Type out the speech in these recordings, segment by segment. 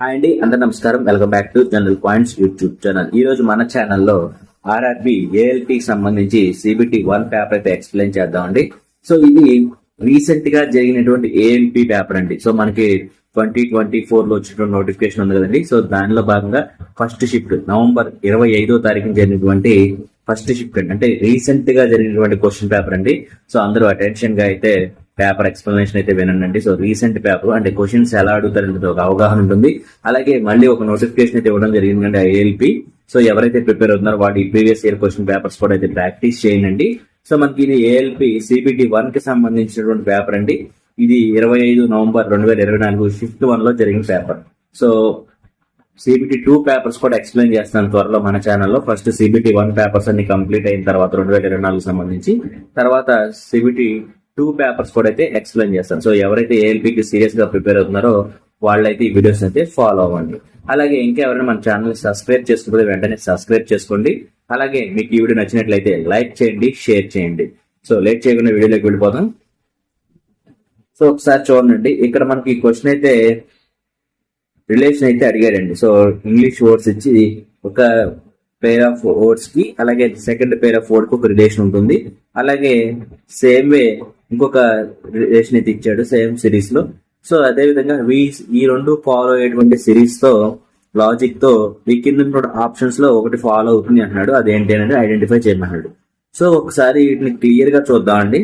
Hi అండి, అందరూ నమస్కారం. Welcome back to general points YouTube channel. ఈ రోజు మన ఛానల్లో ఆర్ఆర్బి ఏఎల్పి సంబంధించి సిబిటి 1 పేపర్ అయితే ఎక్స్ప్లెయిన్ చేద్దామండి. సో ఇది రీసెంట్ గా జరిగినటువంటి ఏఎల్పి పేపర్ అండి. సో మనకి 2024 లో వచ్చినటువంటి నోటిఫికేషన్ ఉంది కదండి. సో దానిలో భాగంగా ఫస్ట్ షిఫ్ట్ నవంబర్ 25వ తారీఖున జరిగినటువంటి ఫస్ట్ షిఫ్ట్ అంటే రీసెంట్ గా జరిగినటువంటి క్వశ్చన్ పేపర్ అండి. సో అందరూ అటెన్షన్ గా అయితే పేపర్ ఎక్స్ప్లెనేషన్ అయితే వినండి. సో రీసెంట్ పేపర్ అంటే క్వశ్చన్స్ ఎలా అడుగుతారంటే ఒక అవగాహన ఉంటుంది. అలాగే మళ్ళీ ఒక నోటిఫికేషన్ అయితే ఇవ్వడం జరిగిందండి ఏఎల్పి. సో ఎవరైతే ప్రిపేర్ అవుతున్నారో వాటి ప్రీవియస్ ఇయర్ క్వశ్చన్ పేపర్స్ కూడా అయితే ప్రాక్టీస్ చేయండి. సో మనకి ఇది ఏఎల్పి సిబిటి 1 కి సంబంధించినటువంటి పేపర్ అండి. ఇది 25 నవంబర్ 2024 షిఫ్ట్ 1 లో జరిగిన పేపర్. సో సిబిటి 2 పేపర్స్ కూడా ఎక్స్ప్లెయిన్ చేస్తాను త్వరలో మన ఛానల్లో. ఫస్ట్ సిబిటి 1 పేపర్స్ అన్ని కంప్లీట్ అయిన తర్వాత 2024 సంబంధించి తర్వాత సిబిటి 2 పేపర్స్ కూడా అయితే ఎక్స్ప్లెయిన్ చేస్తాను. సో ఎవరైతే ఏఎల్పికి సీరియస్ గా ప్రిపేర్ అవుతున్నారో వాళ్ళైతే ఈ వీడియోస్ అయితే ఫాలో అవ్వండి. అలాగే ఇంకా ఎవరైనా మన ఛానల్ సబ్స్క్రైబ్ చేసుకుంటే వెంటనే సబ్స్క్రైబ్ చేసుకోండి. అలాగే మీకు ఈ వీడియో నచ్చినట్లయితే లైక్ చేయండి, షేర్ చేయండి. సో లేట్ చేయకుండా వీడియోలోకి వెళ్ళిపోదాం. సో ఒకసారి చూడండి, ఇక్కడ మనకి క్వశ్చన్ అయితే రిలేషన్ అయితే అడిగాడండి. సో ఇంగ్లీష్ వర్డ్స్ ఇచ్చి ఒక పేర్ ఆఫ్ వర్డ్స్ కి అలాగే సెకండ్ పేర్ ఆఫ్ వర్డ్ కి ఒక రిలేషన్ ఉంటుంది. అలాగే సేమ్ వే ఇంకొక రిలేషన్ అయితే ఇచ్చాడు సేమ్ సిరీస్ లో. సో అదే విధంగా ఈ రెండు ఫాలో అయ్యేటువంటి సిరీస్ తో లాజిక్ తో ఈ కింద ఆప్షన్స్ లో ఒకటి ఫాలో అవుతుంది అంటున్నాడు. అదేంటి అనేది ఐడెంటిఫై చేయమన్నాడు. సో ఒకసారి వీటిని క్లియర్ గా చూద్దామండి.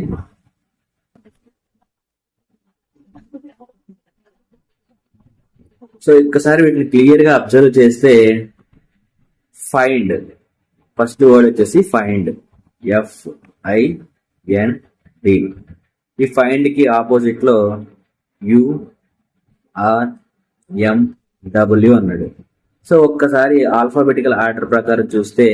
సో ఒక్కసారి వీటిని క్లియర్ గా అబ్జర్వ్ చేస్తే ఫైండ్ ఫస్ట్ వర్డ్ వచ్చేసి ఫైండ్ FIND. ఈ ఫైండ్ కి ఆపోజిట్ లో URMW అన్నాడు. సో ఒక్కసారి ఆల్ఫాబెటికల్ ఆర్డర్ ప్రకారం చూస్తే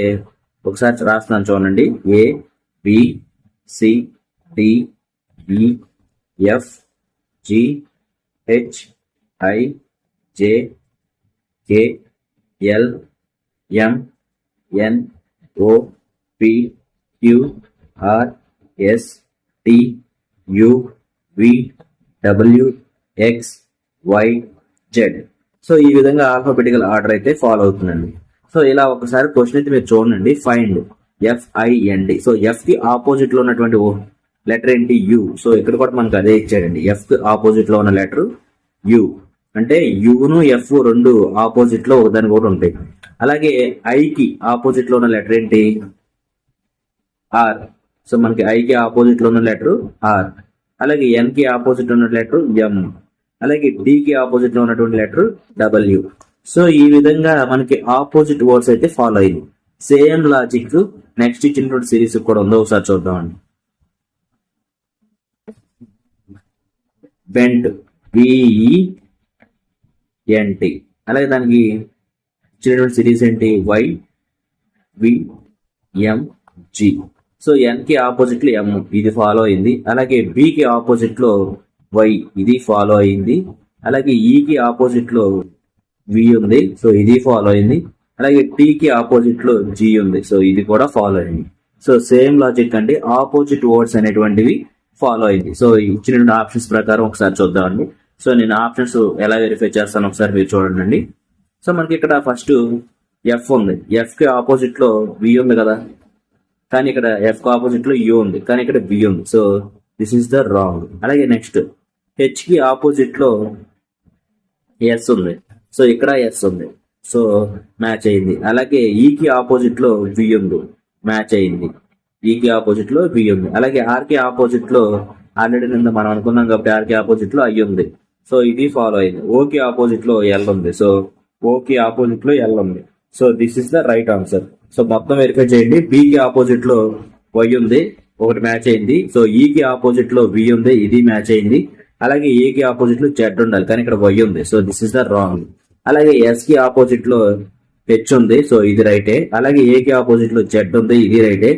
ఒకసారి రాస్తున్నాను చూడండి. ABCDEFGHIJKLMNOPQRSTUVWXYZ. సో ఈ విధంగా ఆల్ఫాబెటికల్ ఆర్డర్ అయితే ఫాలో అవుతుందండి. సో ఇలా ఒకసారి క్వశ్చన్ అయితే మీరు చూడండి. Find FIND. సో ఎఫ్ కి ఆపోజిట్ లో ఉన్నటువంటి లెటర్ ఏంటి? యు. సో ఇక్కడ కూడా మనకు అదే ఇచ్చాడండి. ఎఫ్ కి ఆపోజిట్ లో ఉన్న లెటర్ యు. అంటే యును ఎఫ్ రెండు ఆపోజిట్ లో ఒకదాని కూడా ఉంటాయి. అలాగే ఐ కి ఆపోజిట్ లో ఉన్న లెటర్ ఏంటి? ఆర్. సో మనకి ఐ కి ఆపోజిట్ లో ఉన్న లెటర్ ఆర్. అలాగే ఎన్ కి ఆపోజిట్ ఉన్న లెటర్ ఎం. అలాగే డి కి ఆపోజిట్ లో ఉన్నటువంటి లెటర్ డబ్ల్యూ. సో ఈ విధంగా మనకి ఆపోజిట్ వర్డ్స్ అయితే ఫాలో అయింది. సేమ్ లాజిక్ నెక్స్ట్ ఇచ్చినటువంటి సిరీస్ కూడా ఉందో ఒకసారి చూద్దామండి. Bent BENT. అలాగే దానికి ఇచ్చినటువంటి సిరీస్ ఏంటి? YVMG. సో ఎన్ కి ఆపోజిట్ లో ఎం, ఇది ఫాలో అయింది. అలాగే బి కి ఆపోజిట్ లో వై, ఇది ఫాలో అయింది. అలాగే ఈ కి ఆపోజిట్ లో వి ఉంది. సో ఇది ఫాలో అయింది. అలాగే టీ కి ఆపోజిట్ లో జి ఉంది. సో ఇది కూడా ఫాలో అయింది. సో సేమ్ లాజిక్ అండి, ఆపోజిట్ వర్డ్స్ అనేటువంటివి ఫాలో అయింది. సో ఇచ్చిన ఆప్షన్స్ ప్రకారం ఒకసారి చూద్దామండి. సో నేను ఆప్షన్స్ ఎలా వెరిఫై చేస్తాను ఒకసారి మీరు చూడండి. సో మనకి ఇక్కడ ఫస్ట్ ఎఫ్ ఉంది. ఎఫ్ కి ఆపోజిట్ లో వి ఉంది కదా, కానీ ఇక్కడ ఎఫ్ కి ఆపోజిట్ లో యూ ఉంది, కానీ ఇక్కడ బి ఉంది. So this is the wrong. అలాగే నెక్స్ట్ హెచ్ కి ఆపోజిట్ లో ఎస్ ఉంది. సో ఇక్కడ ఎస్ ఉంది. సో మ్యాచ్ అయింది. అలాగే ఈ కి ఆపోజిట్ లో వి ఉంది, మ్యాచ్ అయింది. ఈ కి ఆపోజిట్ లో వి ఉంది. అలాగే ఆర్ కి ఆపోజిట్ లో ఆల్రెడీ నింద మనం అనుకున్నాం కాబట్టి ఆర్ కి ఆపోజిట్ లో ఐ ఉంది. సో ఇది ఫాలో అయింది. ఓ కి ఆపోజిట్ లో ఎల్ ఉంది. సో ఓ కి ఆపోజిట్ లో ఎల్ ఉంది. So this is the right answer. So మొత్తం వెరిఫై చేయండి. బి కి ఆపోజిట్ లో వై ఉంది, ఒకటి మ్యాచ్ అయింది. సో ఈ కి ఆపోజిట్ లో వి ఉంది, ఇది మ్యాచ్ అయింది. అలాగే ఏ కి ఆపోజిట్ లో జెడ్ ఉండాలి, కానీ ఇక్కడ వై ఉంది. So this is the wrong. అలాగే ఎస్ కి ఆపోజిట్ లో హెచ్ ఉంది. సో ఇది రైటే. అలాగే ఏ కి ఆపోజిట్ లో జెడ్ ఉంది, ఇది రైటే.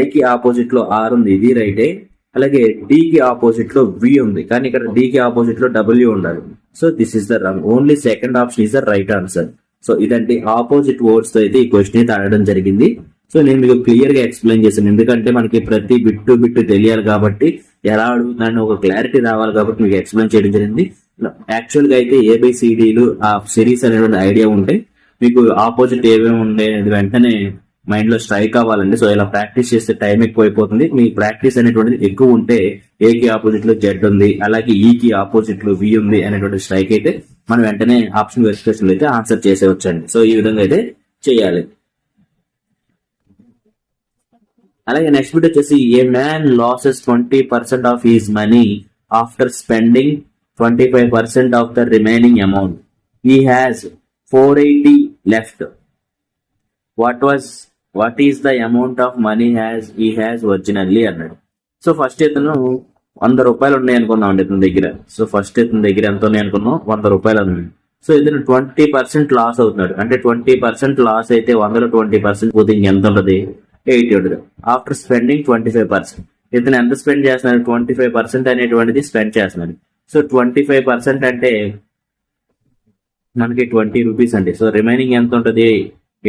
ఐ కి ఆపోజిట్ లో ఆర్ ఉంది, ఇది రైటే. అలాగే డి కి ఆపోజిట్ లో వి ఉంది, కానీ ఇక్కడ డి కి ఆపోజిట్ లో డబ్ల్యూ ఉండాలి. So this is the wrong. Only second option is the right answer. So ఇదంటే ఆపోజిట్ వర్డ్స్ తో అయితే ఈ క్వశ్చన్ అయితే అడగడం జరిగింది. సో నేను మీకు క్లియర్ గా ఎక్స్ప్లెయిన్ చేశాను, ఎందుకంటే మనకి ప్రతి బిట్టు తెలియాలి కాబట్టి ఎలా అడుగుతున్నాను ఒక క్లారిటీ రావాలి కాబట్టి మీకు ఎక్స్ప్లెయిన్ చేయడం జరిగింది. యాక్చువల్ గా అయితే ఏబిసిడీలు ఆ సిరీస్ అనేటువంటి ఐడియా ఉంటే మీకు ఆపోజిట్ ఏమేమి ఉండే వెంటనే మైండ్ లో స్ట్రైక్ అవ్వాలండి. సో ఇలా ప్రాక్టీస్ చేస్తే టైం ఎక్కువ అయిపోతుంది. మీ ప్రాక్టీస్ అనేటువంటిది ఎక్కువ ఉంటే ఏకి ఆపోజిట్ లో జెడ్ ఉంది, అలాగే ఈకి ఆపోజిట్ లో వి ఉంది అనేటువంటి స్ట్రైక్ అయితే మనం వెంటనే ఆప్షన్ వెరిఫికేషన్ అయితే ఆన్సర్ చేసేవచ్చండి. సో ఈ విధంగా అయితే చేయాలి. అలాగే నెక్స్ట్ బిట్ వచ్చేసి ఏ man losses 20% of his money after spending 25% of the remaining amount. He has 480 left. What is the amount of money he has originally అన్నాడు. సో ఫస్ట్ ఇతను 100 రూపాయలు ఉన్నాయి అనుకున్నాం అండి ఇతని దగ్గర. సో ఫస్ట్ ఇతని దగ్గర ఎంత ఉన్నాయి అనుకున్నాం, 100 రూపాయలు ఉన్నాయి. సో ఇతను 20% లాస్ అవుతున్నాడు. అంటే 20% లాస్ అయితే 100లో 20% పోతే ఇంకెంత ఉంటుంది, 80 ఉంటుంది. After spending 25%. ఇతను ఎంత స్పెండ్ చేస్తున్నాడు, 25% అనేటువంటిది స్పెండ్ చేస్తున్నాడు. సో 25% అంటే మనకి 20 రూపీస్ అండి. సో రిమైనింగ్ ఎంత ఉంటుంది,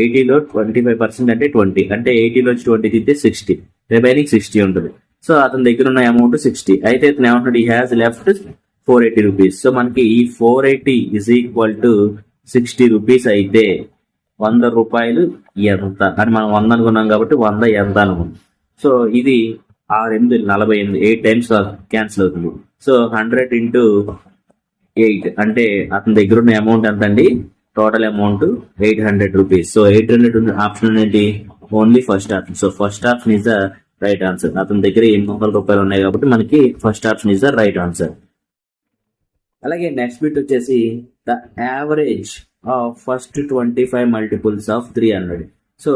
80లో 25% అంటే 20, అంటే 80లో 20 తీస్తే 60, రిమైనింగ్ 60 ఉంటుంది. సో అతని దగ్గర ఉన్న అమౌంట్ 60. అయితే ఇతను ఏమంటాడు, ఈ హ్యాస్ లెఫ్ట్ 480 రూపీస్. సో మనకి ఈ 480 ఇజ్ ఈక్వల్ టు 60 రూపీస్ అయితే 100 రూపాయలు ఎంత అని మనం 100 అనుకున్నాం కాబట్టి 100 ఎంత అనుకున్నాం. సో ఇది 6 48 8 టైమ్స్ క్యాన్సిల్ అవుతుంది. సో 100 ఇంటూ 8 అంటే అతని దగ్గర ఉన్న అమౌంట్ ఎంత అండి, total amount 800 rupees. So 800 option ఏంటి, only first option. So first option is the right answer. అతని దగ్గర 800 రూపాయలు ఉన్నాయి కాబట్టి మనకి first option is the right answer. అలాగే నెక్స్ట్ బిట్ వచ్చేసి the average of first 25 multiples of 300. So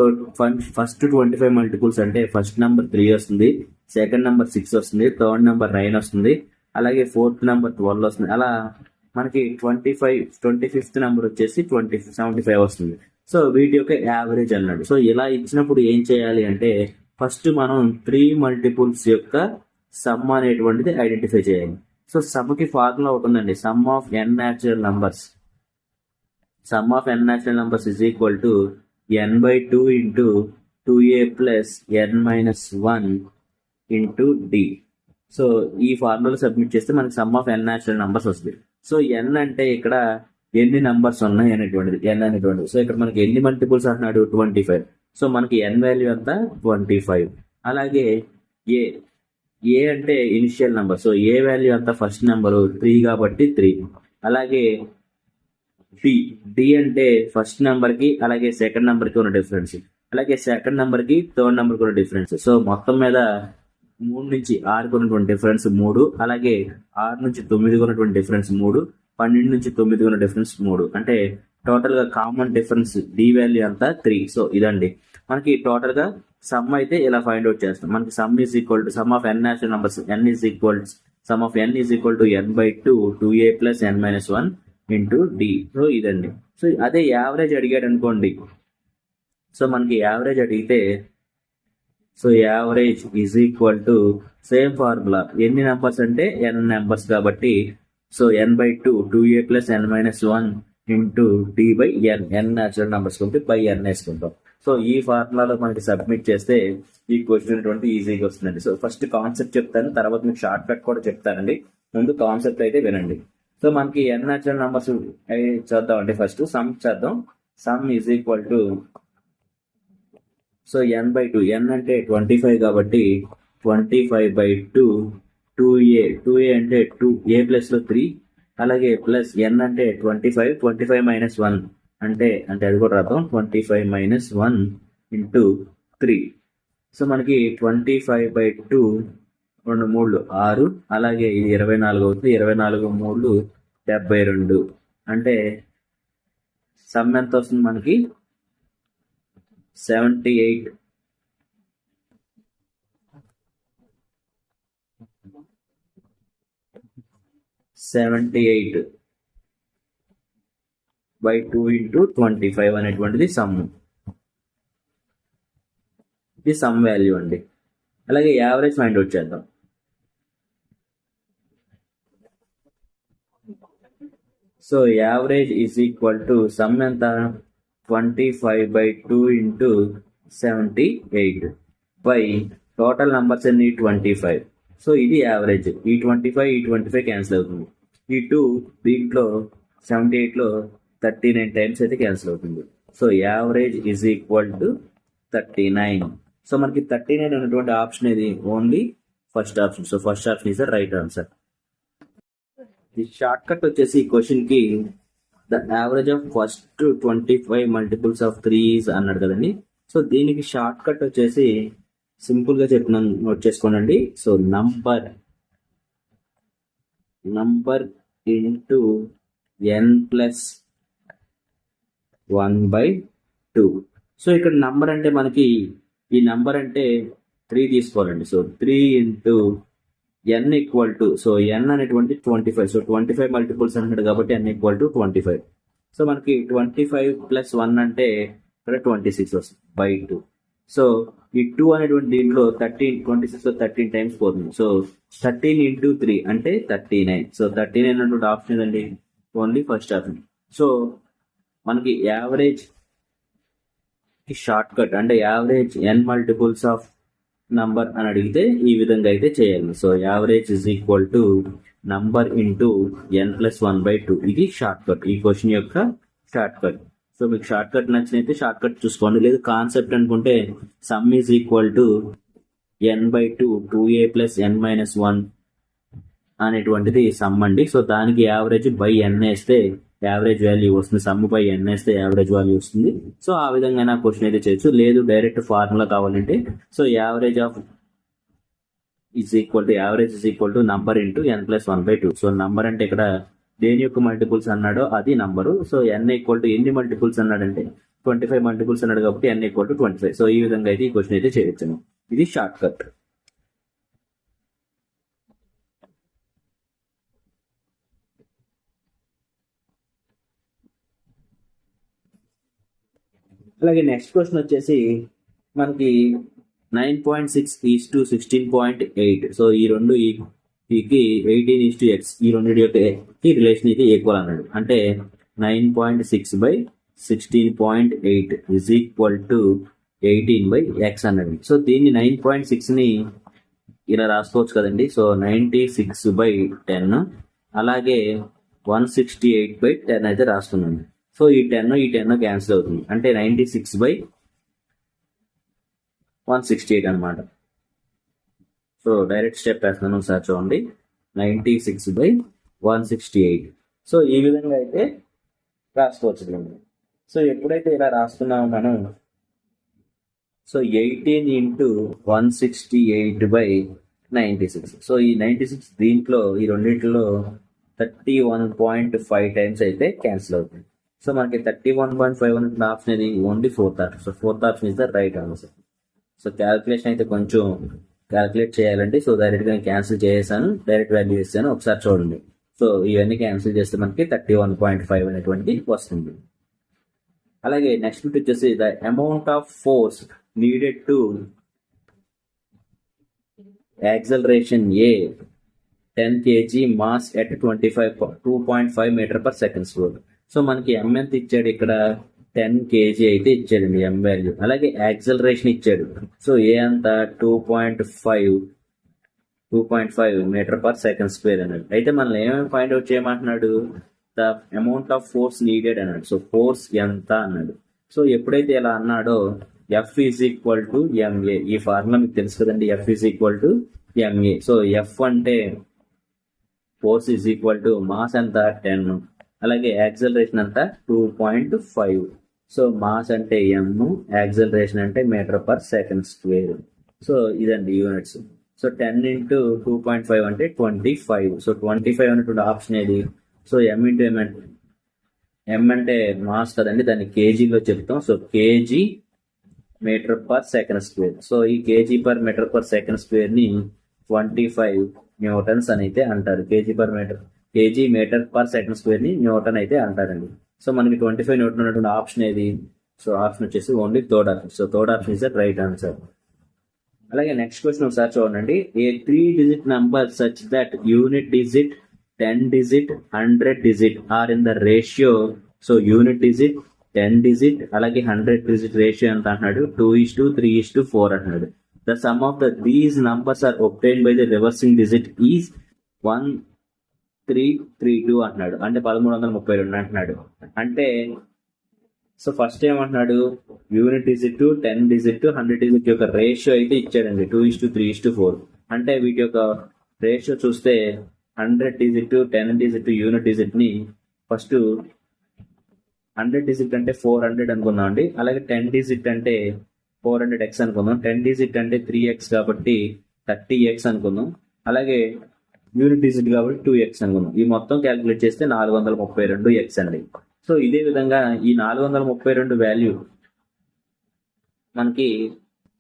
first 25 multiples అంటే ఫస్ట్ నెంబర్ 3 వస్తుంది, సెకండ్ నెంబర్ 6 వస్తుంది, థర్డ్ నెంబర్ 9 వస్తుంది, అలాగే ఫోర్త్ నెంబర్ 12 వస్తుంది. అలా మనకి 25th నెంబర్ వచ్చేసి 75 వస్తుంది. సో వీటి యొక్క యావరేజ్ అన్నాడు. సో ఇలా ఇచ్చినప్పుడు ఏం చేయాలి అంటే ఫస్ట్ మనం 3 మల్టిపుల్స్ యొక్క సమ్ అనేటువంటిది ఐడెంటిఫై చేయాలి. సో సమ్కి ఫార్ములా ఒకటి ఉందండి, some of n natural numbers. Sum of n natural numbers is equal to n/2 into 2a plus n-1 into d. So ఈ ఫార్ములా సబ్మిట్ చేస్తే మనకి some of n natural numbers వస్తుంది. So n అంటే ఇక్కడ ఎన్ని numbers ఉన్నాయి అనేటువంటిది n అనేటువంటిది. సో ఇక్కడ మనకి ఎన్ని మల్టిపుల్స్ అంటున్నాడు, 25. సో మనకి n వాల్యూ అంతా 25. అలాగే ఏ అంటే ఇనిషియల్ నెంబర్. సో ఏ వాల్యూ అంతా ఫస్ట్ నెంబర్ 3 కాబట్టి 3. అలాగే డి అంటే ఫస్ట్ నెంబర్ కి అలాగే సెకండ్ నెంబర్ కి ఉన్న డిఫరెన్స్, అలాగే సెకండ్ నెంబర్ కి థర్డ్ నెంబర్ కి ఉన్న డిఫరెన్స్. సో మొత్తం మీద 3 నుంచి 6 ఉన్నటువంటి డిఫరెన్స్ 3, అలాగే 6 నుంచి 9 ఉన్నటువంటి డిఫరెన్స్ 3, 12 నుంచి 9 ఉన్న డిఫరెన్స్ 3. అంటే టోటల్ గా కామన్ డిఫరెన్స్ డి వాల్యూ అంతా 3. సో ఇదండి మనకి టోటల్ గా సమ్ అయితే ఇలా ఫైండ్ అవుట్ చేస్తాం. మనకి sum is equal to sum of n natural numbers, sum of n is equal to n/2 2a plus n-1 into D. So ఇదండి. So అదే యావరేజ్ అడిగాడు అనుకోండి, సో మనకి యావరేజ్ అడిగితే so average is equal to same formula, ఎన్ని numbers అంటే n numbers కాబట్టి so n/2 2a plus n-1 into d by n, n natural numbers కాబట్టి బై n వేసుకుంటాం. సో ఈ ఫార్ములాలో మనకి సబ్మిట్ చేస్తే ఈ క్వశ్చన్ అటువంటి ఈజీగా వస్తుందండి. సో ఫస్ట్ కాన్సెప్ట్ చెప్తాను, తర్వాత మీకు షార్ట్ కట్ కూడా చెప్తానండి. ముందు కాన్సెప్ట్ అయితే వినండి. సో మనకి n న్యాచురల్ నెంబర్స్ చేద్దామండి. ఫస్ట్ సమ్ చేద్దాం. Some is equal to so n/2, n అంటే 25 కాబట్టి 25/2 2a అంటే 2a ప్లస్ లో 3, అలాగే ప్లస్ n అంటే 25 మైనస్ 1 అంటే అది కూడా రాద్దాం, 25 మైనస్ 1 ఇంటూ 3. సో మనకి 25/2 2 3 6, అలాగే ఇది 24 అవుతుంది, 24 3 72. అంటే సమ్ ఎంత వస్తుంది మనకి 78. బై 2 ఇంటూ 25 అనేటువంటిది సమ్. ఇది సమ్ వాల్యూ అండి. అలాగే యావరేజ్ ఫైండ్ అవుట్ చేద్దాం. So average is equal to some ఎంత 25/2 ఇంటూ 78 బై టోటల్ నంబర్స్ అన్ని 25. సో ఇది యావరేజ్. ఈ 25 క్యాన్సిల్ అవుతుంది. ఈ 2 దీంట్లో 78లో 39 టైమ్స్ అయితే క్యాన్సిల్ అవుతుంది. So average is equal to 39. So మనకి 39 ఉన్నటువంటి ఆప్షన్ ఏది? Only first option. So first option is the right answer. ఈ షార్ట్ కట్ వచ్చేసి ఈ క్వశ్చన్ కి the average of first 25 multiples of 3 అన్నాడు కదండి. సో దీనికి షార్ట్ కట్ వచ్చేసి సింపుల్ గా చెప్పిన నోట్ చేసుకోనండి. So number into n+1/2. So ఇక్కడ నంబర్ అంటే మనకి ఈ నంబర్ అంటే 3 తీసుకోవాలండి. So 3 into n equal to, so n అనేటువంటి 25. సో 25 మల్టిపుల్స్ అంటాడు కాబట్టి n ఈక్వల్ టు 25. సో మనకి 25 + 1 అంటే ఇక్కడ 26 వస్తుంది బై 2. సో ఈ 2 అనేటువంటి దీంట్లో 26 లో 13 టైమ్స్ పోతుంది. సో 13 ఇంటూ 3 అంటే 39. సో 39 అనేటువంటి ఆప్షన్ ఏదండి? Only first option. సో మనకి యావరేజ్ షార్ట్ కట్ అంటే average n multiples of number అని అడిగితే ఈ విధంగా అయితే చేయాలి. So average is equal to number into n+1/2. ఇది షార్ట్ కట్, ఈ క్వశ్చన్ యొక్క షార్ట్ కట్. సో మీకు షార్ట్ కట్ నచ్చినైతే షార్ట్ కట్ చూసుకోండి. లేదు కాన్సెప్ట్ అనుకుంటే some is equal to n/2 2a + n-1 అనేటువంటిది సమ్ అండి. సో దానికి యావరేజ్ బై n వేస్తే యావరేజ్ వాల్యూ వస్తుంది. సమ్ బై n వేస్తే యావరేజ్ వాల్యూ వస్తుంది. సో ఆ విధంగా నా క్వశ్చన్ అయితే చేయొచ్చు. లేదు డైరెక్ట్ ఫార్ములా కావాలంటే so average is equal to number into n+1/2. So number అంటే ఇక్కడ దేని యొక్క మల్టిపుల్స్ అన్నాడో అది number. So n equal to ఎన్ని మల్టిపుల్స్ అన్నాడంటే 25 మల్టిపుల్స్ అన్నాడు కాబట్టి n ఈక్వల్ టు 25. సో ఈ విధంగా అయితే ఈ క్వశ్చన్ అయితే చేయొచ్చాను. ఇది షార్ట్ కట్. అలాగే నెక్స్ట్ క్వశ్చన్ వచ్చేసి మనకి 9.6:16.8. సో ఈ రెండు ఈకి 18:x ఈ రెండు యొక్క రిలేషన్ ఇది ఈక్వల్ అన్నాడు. అంటే 9.6/16.8 ఇజ్ ఈక్వల్ టు 18/x అన్నాడు. సో దీన్ని 9.6ని ఇలా రాసుకోవచ్చు కదండి. సో 96/10 అలాగే 168/10 అయితే రాస్తున్నాను. సో ఈ 10 క్యాన్సిల్ అవుతుంది. అంటే 96/168 అనమాట. సో డైరెక్ట్ స్టెప్ వేస్తున్నాను, ఒకసారి చూడండి. 96/168. సో ఈ విధంగా అయితే రాసుకోవచ్చు. సో ఎప్పుడైతే ఇలా రాస్తున్నామో మనం, సో 18 ఇంటూ 168/96. సో ఈ 96 దీంట్లో ఈ రెండింటిలో 31.5 టైమ్స్ అయితే క్యాన్సిల్ అవుతుంది. సో మనకి 31.5 అనే ఆప్షన్ ఇది only fourth option. So fourth option is the right answer. So calculation అయితే కొంచెం క్యాల్కులేట్ చేయాలండి. సో డైరెక్ట్ గా క్యాన్సిల్ చేసాను, డైరెక్ట్ వాల్యూ ఇస్తాను, ఒకసారి చూడండి. సో ఇవన్నీ క్యాన్సిల్ చేస్తే మనకి 31.5 అనేటువంటి వస్తుంది. అలాగే నెక్స్ట్ వచ్చేసి the amount of force needed to acceleration A 10 kg mass at 2.5 m/s². So మనకి m ఎంత ఇచ్చాడు ఇక్కడ? 10 kg అయితే ఇచ్చాడండి m వాల్యూ. అలాగే యాక్సలరేషన్ ఇచ్చాడు. సో ఏ అంత 2.5 m/s² అన్నాడు. అయితే మనం ఏమేమి ఫైండ్ అవుట్ చేయమంటున్నాడు? The amount of force needed అన్నాడు. సో ఫోర్స్ ఎంత అన్నాడు. సో ఎప్పుడైతే ఇలా అన్నాడో F is equal to ma. ఈ ఫార్ములా మీకు తెలుసు కదండి, F is equal to ma. So F అంటే force is equal to mass ఎంత 10, అలాగే యాక్సలరేషన్ అంత 2.5. సో మాస్ అంటే m, యాక్సలరేషన్ అంటే m/s². సో ఇదండి యూనిట్స్. సో 10 ఇంటూ 2.5 అంటే 25. సో 25 అనేటువంటి ఆప్షన్ ఏది? సో m ఇంటూ m అంటే మాస్ కదండి, దాన్ని కేజీలో చెప్తాం. So KG m/s². సో ఈ kg/m/s² ని 25 న్యూటన్స్ అని అయితే అంటారు. kg/m/s² ని న్యూటన్ అయితే అంటారండి. సో మనకి 25 న్యూటన్ ఉన్నటువంటి ఆప్షన్ ఏది? సో ఆప్షన్ వచ్చేసి only third option. So third option is the right answer. అలాగే నెక్స్ట్ క్వశ్చన్ ఒకసారి చూడండి. A 3 digit number such that unit digit, 10 digit, 100 digit are in the ratio. So unit digit, 10 digit అలాగే 100 digit ratio ఎంత అంటున్నాడు? 2:3:4 అంటున్నాడు. The the sum of these numbers are obtain by the reversing digit is 1332 అంటున్నాడు. అంటే 1332 అంటున్నాడు. అంటే so first ఏమంటున్నాడు, unit digit, 10 digit, 100 digit యొక్క రేషియో అయితే ఇచ్చాడండి 2:3:4. అంటే వీటి యొక్క రేషియో చూస్తే 100 డిజిట్, 10 డిజిట్, యూనిట్ డిజిట్ ని ఫస్ట్ 100 డిజిట్ అంటే 400 అనుకుందాం అండి. అలాగే 10 డిజిట్ అంటే 400x అనుకుందాం. 10 డిజిట్ అంటే 3x కాబట్టి 30x అనుకుందాం. అలాగే యూనిట్ డిజిట్ కాబట్టి 2x అనుకుందాం. ఈ మొత్తం క్యాలిక్యులేట్ చేస్తే 432x అండి. సో ఇదే విధంగా ఈ 432 వాల్యూ మనకి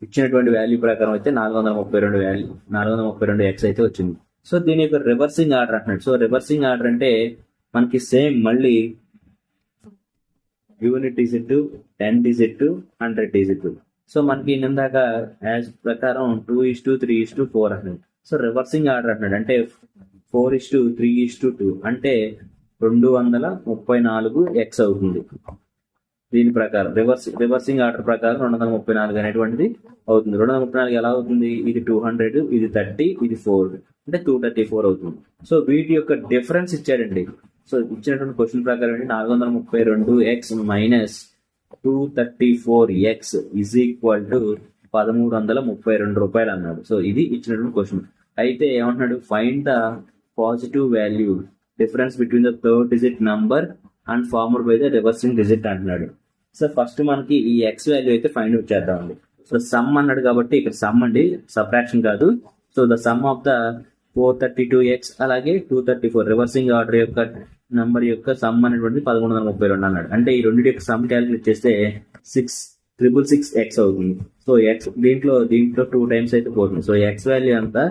ఇచ్చినటువంటి వాల్యూ ప్రకారం అయితే 432x అయితే వచ్చింది. సో దీని యొక్క రివర్సింగ్ ఆర్డర్ అంటున్నాడు. సో రివర్సింగ్ ఆర్డర్ అంటే మనకి సేమ్ మళ్ళీ unit digit, 10 digit, 100 digit. So మనకి ఇందాక యాజ్ ప్రకారం 2:3:4 అంటున్నాడు. సో రివర్సింగ్ ఆర్డర్ అంటున్నాడు అంటే 4:3:2 అంటే 234x అవుతుంది. దీని ప్రకారం రివర్సింగ్ ఆర్డర్ ప్రకారం 234 అనేటువంటిది అవుతుంది. 234 ఎలా అవుతుంది, ఇది 200, ఇది 30, ఇది 4 అంటే 234 అవుతుంది. సో వీటి యొక్క డిఫరెన్స్ ఇచ్చాడండి. సో ఇచ్చినటువంటి క్వశ్చన్ ప్రకారం 432x minus 234x is equal to 1332 రూపాయలు అన్నాడు. సో ఇది ఇచ్చినటువంటి క్వశ్చన్. అయితే ఏమంటున్నాడు, find the positive value difference between the third digit number and formed by the reversing digit అంటున్నాడు. సో ఫస్ట్ మనకి ఈ ఎక్స్ వాల్యూ అయితే ఫైండ్ అవుట్ చేద్దామండి. సో సమ్ అన్నాడు కాబట్టి ఇక్కడ సమ్ అండి, సబ్ట్రాక్షన్ కాదు. So the sum of the 432x అలాగే 234 రివర్సింగ్ ఆర్డర్ యొక్క నంబర్ యొక్క సమ్ అనేటువంటి 1332 అన్నాడు. అంటే ఈ రెండింటి యొక్క సమ్ క్యాలిక్యులేట్ చేస్తే 6,666x అవుతుంది. సో ఎక్స్ దీంట్లో 2 టైమ్స్ అయితే పోతుంది. సో ఎక్స్ వాల్యూ అంతా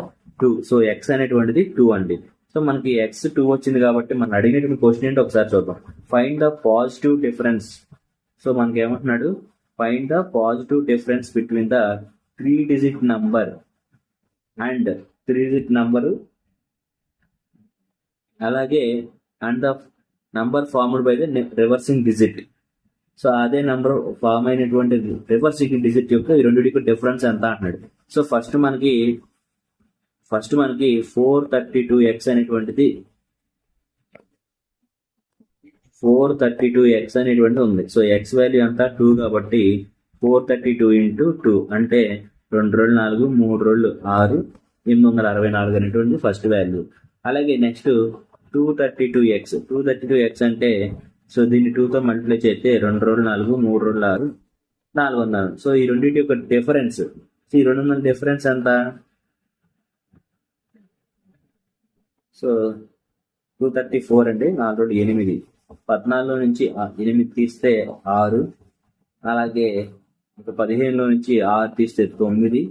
2. సో ఎక్స్ అనేటువంటిది 2 అండి. సో మనకి ఎక్స్ 2 వచ్చింది కాబట్టి మనం అడిగినటువంటి క్వశ్చన్ ఏంటో ఒకసారి చూద్దాం. Find the positive difference. So మనకి ఏమంటున్నాడు, find the positive difference between the 3 digit number and 3 digit number అలాగే and the number formed by the reversing digit. So అదే నంబర్ ఫార్మ్ అయినటువంటి రివర్సింగ్ డిజిట్ యొక్క ఈ రెండింటికి డిఫరెన్స్ ఎంత అంటున్నాడు. సో ఫస్ట్ మనకి 432x అనేటువంటిది 432x అనేటువంటిది ఉంది. సో ఎక్స్ వాల్యూ అంతా 2 కాబట్టి 432 into 2 అంటే 2 రోజులు 4, 3 రోజులు 6, 864 అనేటువంటి ఫస్ట్ వాల్యూ. అలాగే నెక్స్ట్ 232x అంటే సో దీన్ని 2తో మల్టిప్లై చేస్తే 2 రోజులు 4, 3 రోజులు 6, 400. సో ఈ రెండింటి యొక్క డిఫరెన్స్, ఈ 200 డిఫరెన్స్ ఎంత, సో 234 అండి. 4 8, 14 నుంచి 8 తీస్తే 6, అలాగే 15 నుంచి 6 తీస్తే 9,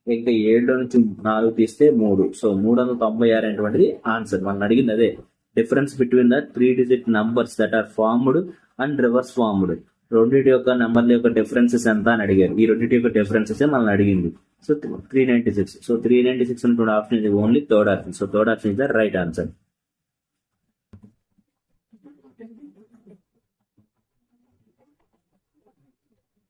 ఇంకా 7 నుంచి 4 తీస్తే 3. సో 396 అనేటువంటిది ఆన్సర్. మనం అడిగింది అదే, difference between the 3 digit numbers that are formed and reverse formed. రెండింటి యొక్క నంబర్ల యొక్క డిఫరెన్సెస్ ఎంత అని అడిగారు. ఈ రెండింటి యొక్క డిఫరెన్సెస్ మనల్ని అడిగింది. సో 396. సో 396 అనేటువంటి ఆప్షన్ ఇది only third option. So third option is the right answer.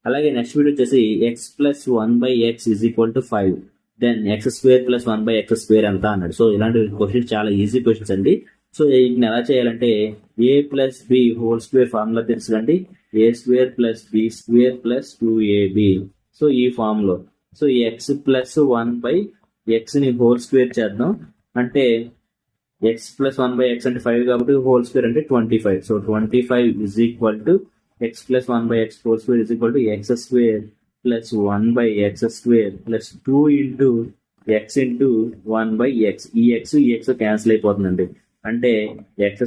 అలాగే నెక్స్ట్ వీడియో వచ్చేసి x+1/x is equal to 5. Then x² + 1/x² ఎంత అన్నాడు. సో ఇలాంటి క్వశ్చన్స్ చాలా ఈజీ క్వశ్చన్స్ అండి. సో వీటిని ఎలా చేయాలంటే a+b² ఫార్ములా తెలుసుకండి. a² + b² + 2ab. సో ఈ ఫామ్ లో సో ఈ x+1/x ని హోల్ స్క్వేర్ చేద్దాం. అంటే x+1/x అంటే 5 కాబట్టి హోల్ స్క్వేర్ అంటే 25. So 25 is equal to x+1/x whole square is equal to x² + 1/x² + 2 into x into 1/x. ఈ x క్యాన్సిల్ అయిపోతుందండి. అంటే x²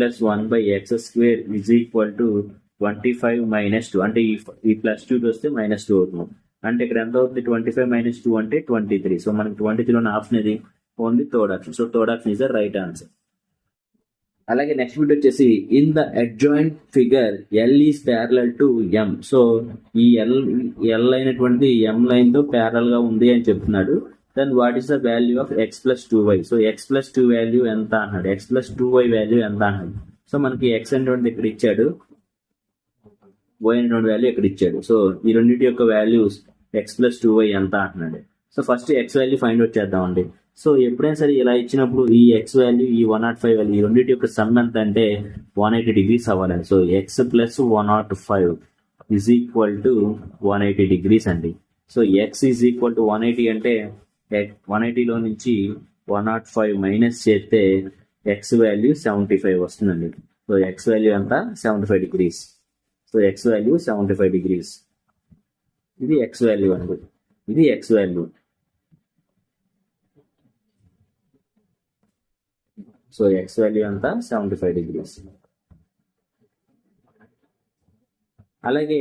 + 1/x² is equal to 25 - 2. అంటే ఈ +2 వస్తే -2 అవుతుంది. అంటే ఇక్కడ ఎంత అవుతుంది, 25 - 2 అంటే 23. సో మనకి 23 ఉన్న ఆప్షన్ ఇది only third option. So third option is the right answer. అలాగే నెక్స్ట్ వీడియో వచ్చేసి in the adjoint figure L is parallel to M. So ఈ L అయినటువంటి M లైన్ తో ప్యారల్ గా ఉంది అని చెప్తున్నాడు. Then what is the value of x+2y. So x+2 value ఎంత అన్నాడు, x+2y వాల్యూ ఎంత అన్నాడు. సో మనకి x అనేటువంటి ఇక్కడ ఇచ్చాడు, y అనేటువంటి వాల్యూ ఇక్కడ ఇచ్చాడు. సో ఈ రెండింటి యొక్క వాల్యూస్ x+2y ఎంత అంటున్నాడు. So first X value find out చేద్దామండి. సో ఎప్పుడైనా సరే ఇలా ఇచ్చినప్పుడు ఈ ఎక్స్ వాల్యూ, ఈ 105 వాల్యూ, ఈ రెండింటి యొక్క సమ్ ఎంత అంటే 180 డిగ్రీస్ అవ్వాలండి. So x plus 105 is equal to 180 degrees అండి. So x is equal to 180 అంటే 180లో నుంచి 105 మైనస్ చేస్తే ఎక్స్ వాల్యూ 75 వస్తుందండి. సో ఎక్స్ వాల్యూ ఎంత 75 degrees. So X value 75 degrees. ఇది ఎక్స్ వాల్యూ అండి, ఇది X value. So X value అంతా 75 డిగ్రీస్. అలాగే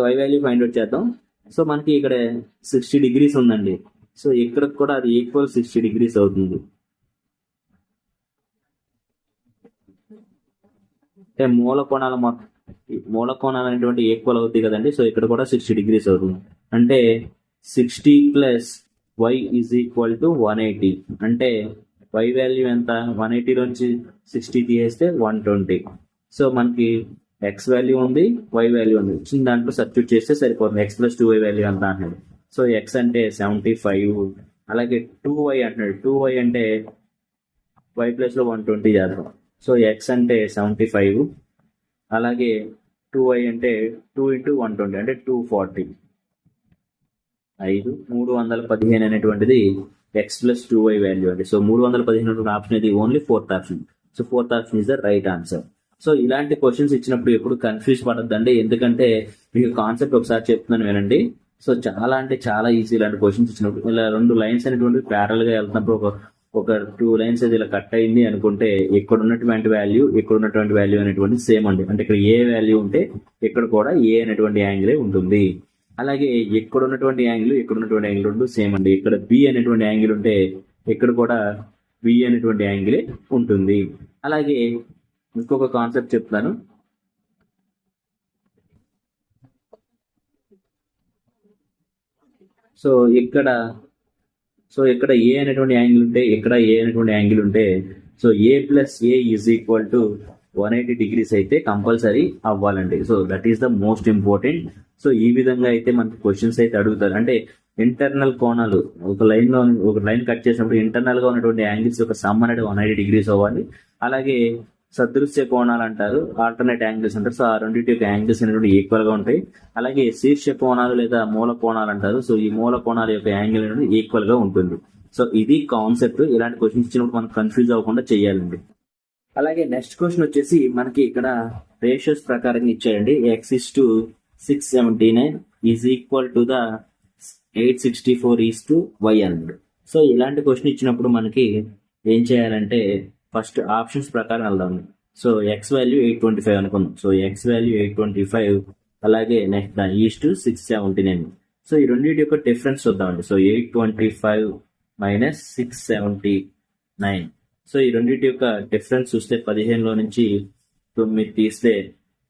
వై వాల్యూ ఫైండ్ అవుట్ చేద్దాం. సో మనకి ఇక్కడ 60 డిగ్రీస్ ఉందండి. సో ఇక్కడ కూడా అది ఈక్వల్ 60 డిగ్రీస్ అవుతుంది. అంటే మూల కోణాలు అనేటువంటి ఈక్వల్ అవుతాయి కదండి. సో ఇక్కడ కూడా 60 డిగ్రీస్ అవుతుంది. అంటే 60 plus Y is equal to 180. అంటే వై వాల్యూ ఎంత, 180లోంచి 60 తీసేస్తే 120. సో మనకి ఎక్స్ వాల్యూ ఉంది, వై వాల్యూ ఉంది. చిన్న దాంట్లో సబ్స్టిట్యూట్ చేస్తే సరిపోతుంది. ఎక్స్ ప్లస్ 2y వాల్యూ ఎంత అంటున్నాడు. సో ఎక్స్ అంటే 75, అలాగే 2y అంటున్నాడు. 2y అంటే వై ప్లస్లో 120 చేద్దాం. సో ఎక్స్ అంటే 75, అలాగే 2y అంటే 2 × 120 అంటే 240. 315 అనేటువంటిది ఎక్స్ ప్లస్ 2y వాల్యూ అండి. సో 315 ఆప్షన్ ఇది only fourth option. So fourth option is the right answer. So ఇలాంటి క్వశ్చన్స్ ఇచ్చినప్పుడు ఎప్పుడు కన్ఫ్యూజ్ పడద్దండి, ఎందుకంటే మీకు కాన్సెప్ట్ ఒకసారి చెప్తున్నాను వినండి. సో చాలా అంటే చాలా ఈజీ ఇలాంటి క్వశ్చన్స్ ఇచ్చినప్పుడు. ఇలా 2 లైన్స్ అనేటువంటి ప్యారల్ గా వెళ్తున్నప్పుడు ఒక 2 లైన్స్ అది ఇలా కట్ అయింది అనుకుంటే ఇక్కడ ఉన్నటువంటి వాల్యూ అనేటువంటి సేమ్ అండి. అంటే ఇక్కడ ఏ వాల్యూ ఉంటే ఇక్కడ కూడా ఏ అనేటువంటి యాంగిలే ఉంటుంది. అలాగే ఇక్కడ ఉన్నటువంటి యాంగిల్ రెండు సేమ్ అండి. ఇక్కడ బి అనేటువంటి యాంగిల్ ఉంటే ఇక్కడ కూడా బి అనేటువంటి యాంగిలే ఉంటుంది. అలాగే ఇంకొక కాన్సెప్ట్ చెప్తాను. సో ఇక్కడ ఏ అనేటువంటి యాంగిల్ ఉంటే ఇక్కడ ఏ అనేటువంటి యాంగిల్ ఉంటే so A plus A is equal to 180 degrees అయితే కంపల్సరీ అవ్వాలండి. So that is the most important. So ఈ విధంగా అయితే మనకి క్వశ్చన్స్ అయితే అడుగుతారు. అంటే ఇంటర్నల్ కోణాలు ఒక లైన్ కట్ చేసినప్పుడు ఇంటర్నల్ గా ఉన్నటువంటి యాంగిల్స్ యొక్క సమ్ అనేది 180 డిగ్రీస్ అవ్వాలి. అలాగే సదృశ్య కోణాలు అంటారు, ఆల్టర్నేట్ యాంగిల్స్ అంటారు. సో ఆ రెండింటి యొక్క యాంగిల్స్ అనేటువంటి ఈక్వల్ గా ఉంటాయి. అలాగే శీర్ష కోణాలు లేదా మూల కోణాలు అంటారు. సో ఈ మూల కోణాల యొక్క యాంగిల్ అనేది ఈక్వల్ గా ఉంటుంది. సో ఇది కాన్సెప్ట్. ఇలాంటి క్వశ్చన్స్ ఇచ్చినప్పుడు మనం కన్ఫ్యూజ్ అవ్వకుండా చేయాలండి. అలాగే నెక్స్ట్ క్వశ్చన్ వచ్చేసి మనకి ఇక్కడ రేషియోస్ ప్రకారం ఇచ్చాయండి. x:679 is equal to the 864:y అన్నాడు. సో ఇలాంటి క్వశ్చన్ ఇచ్చినప్పుడు మనకి ఏం చేయాలంటే ఫస్ట్ ఆప్షన్స్ ప్రకారం వెళ్దాం. సో ఎక్స్ వాల్యూ 825 అనుకుందాం. సో ఎక్స్ వాల్యూ 825, అలాగే నెక్స్ట్ ఈస్ట్ 679. సో ఈ రెండింటి యొక్క డిఫరెన్స్ చూద్దామండి. So 825 minus 679. సో ఈ రెండింటి యొక్క డిఫరెన్స్ చూస్తే 15లో నుంచి 9 తీస్తే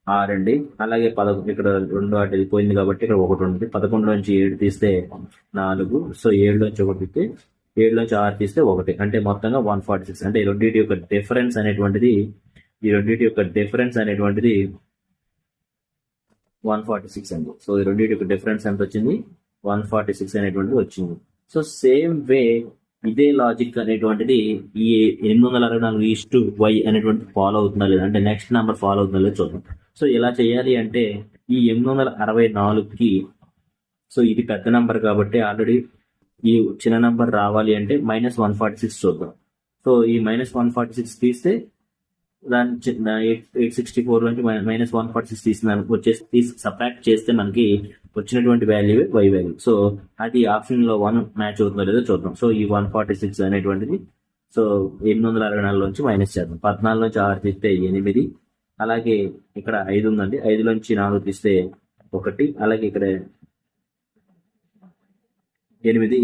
6 అండి. అలాగే ఇక్కడ 2 అటు వెళ్ళిపోయింది కాబట్టి ఇక్కడ 1 ఉంది. 11 నుంచి 7 తీస్తే 4. సో 7 నుంచి 1 తీస్తే 7 నుంచి 6 తీస్తే 1, అంటే మొత్తంగా 146. అంటే ఈ రెండింటి యొక్క డిఫరెన్స్ అనేటువంటిది 146 అండి. సో ఈ రెండింటి యొక్క డిఫరెన్స్ ఎంత వచ్చింది, 146 అనేటువంటిది వచ్చింది. సో సేమ్ వే ఇదే లాజిక్ అనేటువంటిది ఈ 864:y అనేటువంటి ఫాలో అవుతుందా లేదా, అంటే నెక్స్ట్ నెంబర్ ఫాలో అవుతుందా లేదా చూద్దాం. సో ఎలా చేయాలి అంటే ఈ 864కి సో ఇది పెద్ద నెంబర్ కాబట్టి ఆల్రెడీ ఈ చిన్న నెంబర్ రావాలి అంటే -146 చూద్దాం. సో ఈ -146 తీస్తే దాని 864 నుంచి -146 తీసి సబ్ట్రాక్ట్ చేస్తే మనకి వచ్చినటువంటి వాల్యూ y వాల్యూ. సో అది ఆప్షన్ లో 1 మ్యాచ్ అవుతుందో లేదో చూద్దాం. సో ఈ 146 అనేటువంటిది సో 864 నుంచి మైనస్ చేద్దాం. 14 నుంచి 6 తీస్తే 8, అలాగే ఇక్కడ 5 ఉందండి, 5 నుంచి 4 తీస్తే 1, అలాగే ఇక్కడ 8 నుంచి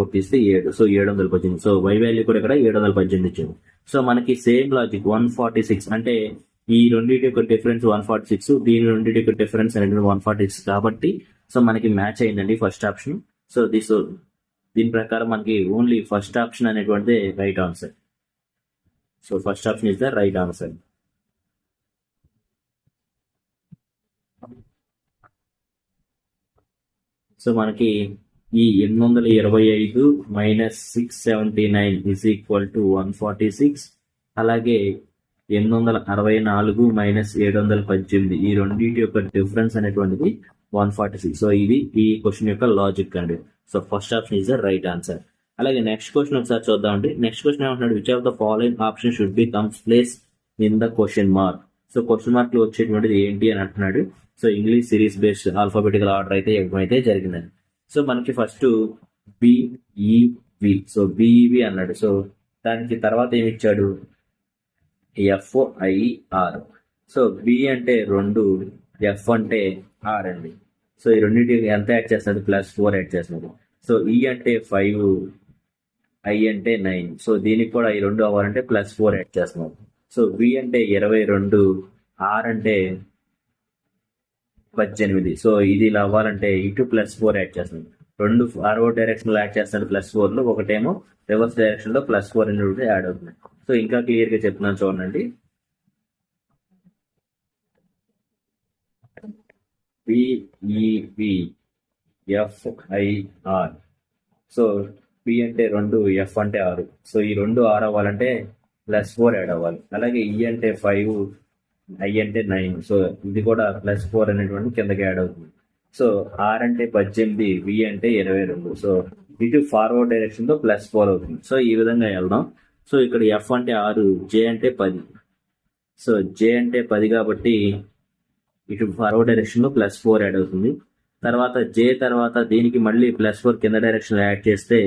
1 తీస్తే 7. సో 718. సో y వాల్యూ కూడా ఇక్కడ 718 ఇచ్చింది. సో మనకి సేమ్ లాజిక్ 146 అంటే ఈ రెండింటి యొక్క డిఫరెన్స్ 146, దీని రెండింటి యొక్క డిఫరెన్స్ అనేది 146 కాబట్టి సో మనకి మ్యాచ్ అయిందండి ఫస్ట్ ఆప్షన్. సో దీని ప్రకారం మనకి ఓన్లీ ఫస్ట్ ఆప్షన్ అనేటువంటిది right answer. So first option is the right answer. So మనకి ఈ 825 మైనస్ 679 ఇస్ ఈక్వల్ టు 146. అలాగే 864 మైనస్ 718 ఈ రెండింటి యొక్క డిఫరెన్స్ అనేటువంటిది 146. సో ఇది ఈ క్వశ్చన్ యొక్క లాజిక్ అండి. So first option is the right answer. అలాగే నెక్స్ట్ క్వశ్చన్ ఒకసారి చూద్దామండి. నెక్స్ట్ క్వశ్చన్ ఏమంటున్నాడు, which of the following option should be comes place in the question mark. So question mark లో వచ్చేటువంటిది ఏంటి అని అంటున్నాడు. So English series based alphabetical order అయితే ఇవ్వమైతే జరిగిందండి. సో మనకి ఫస్ట్ బిఈవి, సో బిఈవి అన్నాడు. సో దానికి తర్వాత ఏమి ఇచ్చాడు, FIR. సో బి అంటే 2, ఎఫ్ అంటే ఆర్ అండి. సో ఈ రెండింటికి ఎంత యాడ్ చేస్తున్నాడు, +4 యాడ్ చేస్తున్నాడు. సో ఈ అంటే 5, ఐ అంటే 9. సో దీనికి కూడా ఈ 2 అవ్వాలంటే +4 యాడ్ చేస్తున్నాం. సో బి అంటే 22, ఆర్ అంటే 18. సో ఇది ఇలా అవ్వాలంటే ఇటు +4 యాడ్ చేస్తున్నాం. 2 ఫార్వర్డ్ డైరెక్షన్ లో యాడ్ చేస్తున్నాడు +4 లో, ఒకటేమో రివర్స్ డైరెక్షన్ లో +4 అనేది యాడ్ అవుతుంది. సో ఇంకా క్లియర్ గా చెప్తున్నాను చూడండి. BEV FIR. సో బి అంటే 2, ఎఫ్ అంటే 6. సో ఈ 2 6 అవ్వాలంటే +4 యాడ్ అవ్వాలి. అలాగే ఈ అంటే 5, ఐ అంటే 9. సో ఇది కూడా +4 అనేటువంటి కిందకి యాడ్ అవుతుంది. సో ఆర్ అంటే 18, వి అంటే 22. సో ఇటు ఫార్వర్డ్ డైరెక్షన్ లో +4 అవుతుంది. సో ఈ విధంగా వెళ్దాం. సో ఇక్కడ ఎఫ్ అంటే 6, జే అంటే 10. సో జే అంటే 10 కాబట్టి ఇటు ఫార్వర్డ్ డైరెక్షన్ లో +4 యాడ్ అవుతుంది. తర్వాత జే తర్వాత దీనికి మళ్ళీ +4 కింద డైరెక్షన్ లో యాడ్ చేస్తే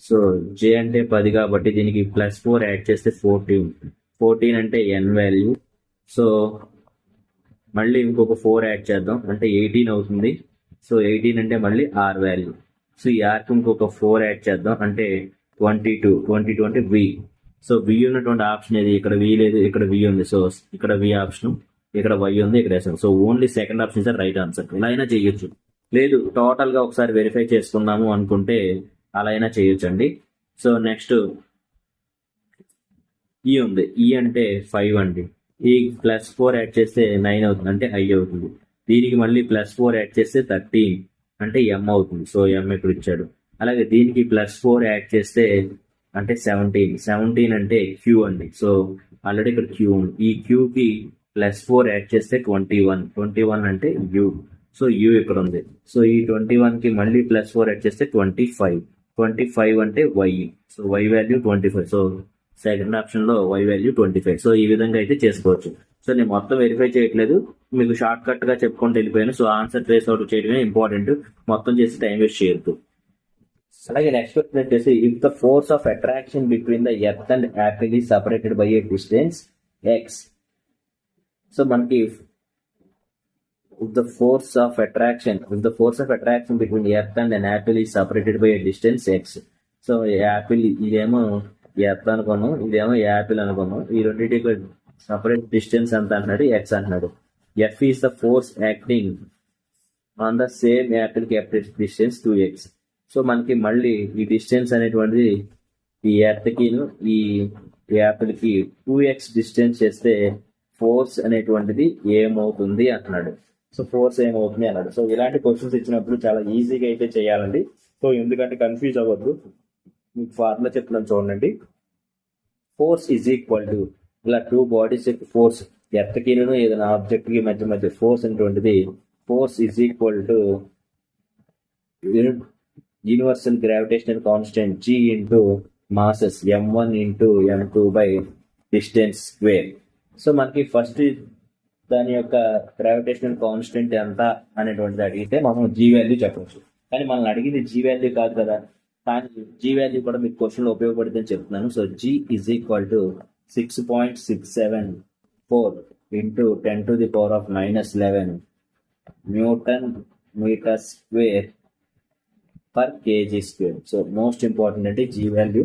సో జే అంటే 10 కాబట్టి దీనికి +4 యాడ్ చేస్తే 14 అంటే ఎన్ వాల్యూ. సో మళ్ళీ ఇంకొక 4 యాడ్ చేద్దాం అంటే 18 అవుతుంది. సో 18 అంటే మళ్ళీ ఆర్ వాల్యూ. సో ఈ ఆర్కి ఇంకొక 4 యాడ్ చేద్దాం అంటే 22 అంటే వి. సో వి ఉన్నటువంటి ఆప్షన్ ఏది, ఇక్కడ వి లేదు, ఇక్కడ వి ఉంది. సో ఇక్కడ వి ఆప్షన్, ఇక్కడ వై ఉంది, ఇక్కడ S. So only second option is the right answer. ఇలా అయినా చేయొచ్చు, లేదు టోటల్ గా ఒకసారి వెరిఫై చేసుకుందాము అనుకుంటే అలా అయినా చేయొచ్చండి. సో నెక్స్ట్ ఈ ఉంది, ఈ అంటే 5 అండి. ఈ +4 యాడ్ చేస్తే 9 అవుతుంది అంటే ఐ అవుతుంది. దీనికి మళ్ళీ +4 యాడ్ చేస్తే 13 అంటే ఎం అవుతుంది. సో ఎం ఇక్కడ ఇచ్చాడు. అలాగే దీనికి +4 యాడ్ చేస్తే అంటే 17 అంటే క్యూ అండి. సో ఆల్రెడీ ఇక్కడ క్యూ ఉంది. ఈ క్యూకి +4 యాడ్ చేస్తే 21 అంటే యూ. సో యూ ఇక్కడ ఉంది. సో ఈ 21 కి మళ్ళీ +4 యాడ్ చేస్తే 25 అంటే Y. So Y value 25. So second option లో వై వాల్యూ 25. సో ఈ విధంగా అయితే చేసుకోవచ్చు. సో నేను మొత్తం వెరిఫై చేయట్లేదు, మీకు షార్ట్ కట్ గా చెప్పుకుంటూ వెళ్ళిపోయాను. సో ఆన్సర్ ట్రేస్ అవుట్ చేయడమే ఇంపార్టెంట్, మొత్తం చేసి టైం వేస్ట్ చేయొద్దు. అలాగే నెక్స్ట్ క్వశ్చన్ వచ్చేసి, if the force of attraction between the earth and Apple is separated by a distance X. So మనకి the force of attraction between earth and an apple is separated by a distance x. So Apple ఇదేమో earth అనుకున్నాం, ఇదేమో Apple అనుకున్నాం. ఈ రెండింటికి separate distance ఎంత అంటున్నాడు, X అంటున్నాడు. F is the force acting on the same Apple kept distance 2x. So మనకి మళ్ళీ ఈ డిస్టెన్స్ అనేటువంటిది ఈ ఎర్త్ కి ఈ యాపిల్ కి 2x డిస్టెన్స్ చేస్తే ఫోర్స్ అనేటువంటిది ఏమవుతుంది అంటున్నాడు. సో ఫోర్స్ ఏమవుతుంది అన్నాడు. సో ఇలాంటి క్వశ్చన్స్ ఇచ్చినప్పుడు చాలా ఈజీగా అయితే చేయాలండి. సో ఎందుకంటే కన్ఫ్యూజ్ అవ్వద్దు, మీకు ఫార్ములా చెప్తున్నాను చూడండి. ఫోర్స్ ఈజ్ ఈక్వల్ టు, ఇలా 2 బాడీస్ యొక్క ఫోర్స్, ఎర్త్ కి ఏదైనా ఆబ్జెక్ట్ కి మధ్య ఫోర్స్ అనేటువంటిది, force is equal to universal gravitational constant G into masses m1 into m2 by distance square. So మనకి ఫస్ట్ దాని యొక్క గ్రావిటేషనల్ కాన్స్టెంట్ ఎంత అనేటువంటిది అడిగితే మనం G వాల్యూ చెప్పవచ్చు. కానీ మనల్ని అడిగింది G వాల్యూ కాదు కదా, కానీ G వాల్యూ కూడా మీకు క్వశ్చన్ లో ఉపయోగపడుతుందని చెప్తున్నాను. So G is equal to 6.674 into 10⁻⁻11 newton metre square per KG square. So most important అంటే G వాల్యూ.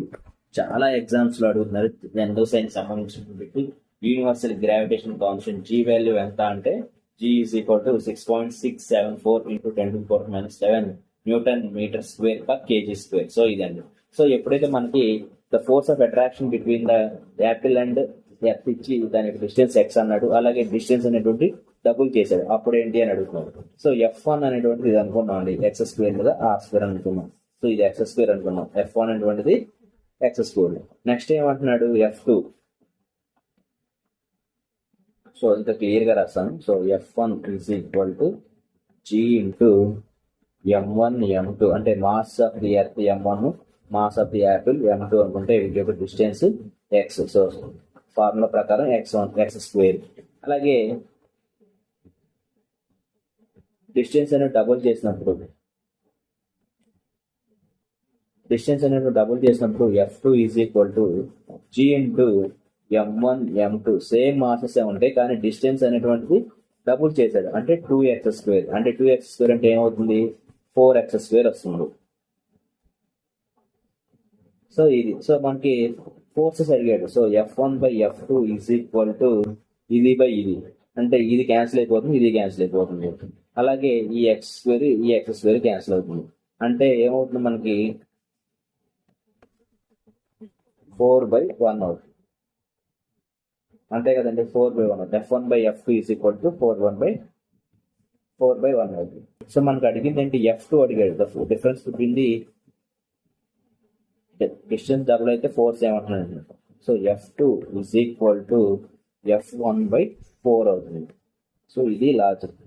చాలా ఎగ్జామ్స్ లో అడుగుతున్నారు ఎండో సైన్స్ సంబంధించిన పెట్టి universal gravitation constant G value ఎంత అంటే G is equal to 6.674 into 10⁻⁻11 newton metre square per KG square. So ఇదండి. సో ఎప్పుడైతే మనకి the force of attraction between the apple and F ఇచ్చి దానికి డిస్టెన్స్ ఎక్స్ అన్నాడు, అలాగే డిస్టెన్స్ అనేటువంటి డబుల్ చేశాడు, అప్పుడు ఏంటి అని అడుగుతున్నాడు. సో F1 అనేటువంటిది ఇది అనుకున్నాం అండి, ఎక్స్ స్క్వేర్ కదా ఆర్ స్క్వేర్ అనుకున్నాం. సో ఇది ఎక్స్ స్క్వేర్ అనుకున్నాం, F1 అనేటువంటిది ఎక్స్ స్క్వేర్. నెక్స్ట్ ఏమంటున్నాడు F2. సో ఇంత క్లియర్ గా రాస్తాను. So F1 is equal to G into M1 M2, అంటే mass of the earth M1, mass of the Apple M2 అనుకుంటే డిస్టెన్స్ ఎక్స్. సో ఫార్ములా ప్రకారం X1 X square. అలాగే distance అనేది double చేసినప్పుడు F2 is equal to G into M1 M2, same masses ఉంటాయి కానీ distance అనేటువంటిది double చేశాడు, అంటే 2x స్క్వేర్. అంటే 2x స్క్వేర్ అంటే ఏమవుతుంది, 4x స్క్వేర్ వస్తుంది. సో ఇది, సో మనకి ఫోర్సెస్ అడిగాడు. So F1 by F2 is equal to ఇది బై ఇది, అంటే ఇది క్యాన్సిల్ అయిపోతుంది, ఇది క్యాన్సిల్ అయిపోతుంది. అలాగే ఈ ఎక్స్ స్క్వేర్ క్యాన్సిల్ అవుతుంది, అంటే ఏమవుతుంది మనకి 4/1 అవుతుంది, అంతే కదండి. 4/1 అవుతుంది. F1 by F2 is equal to 4/1 అవుతుంది. సో మనకు అడిగింది ఏంటి, F2 అడిగాడు. Difference between the distance double అయితే ఫోర్స్ ఏమంటున్నాడు. So F2 is equal to F1/4 అవుతుంది. సో ఇది లాజిక్.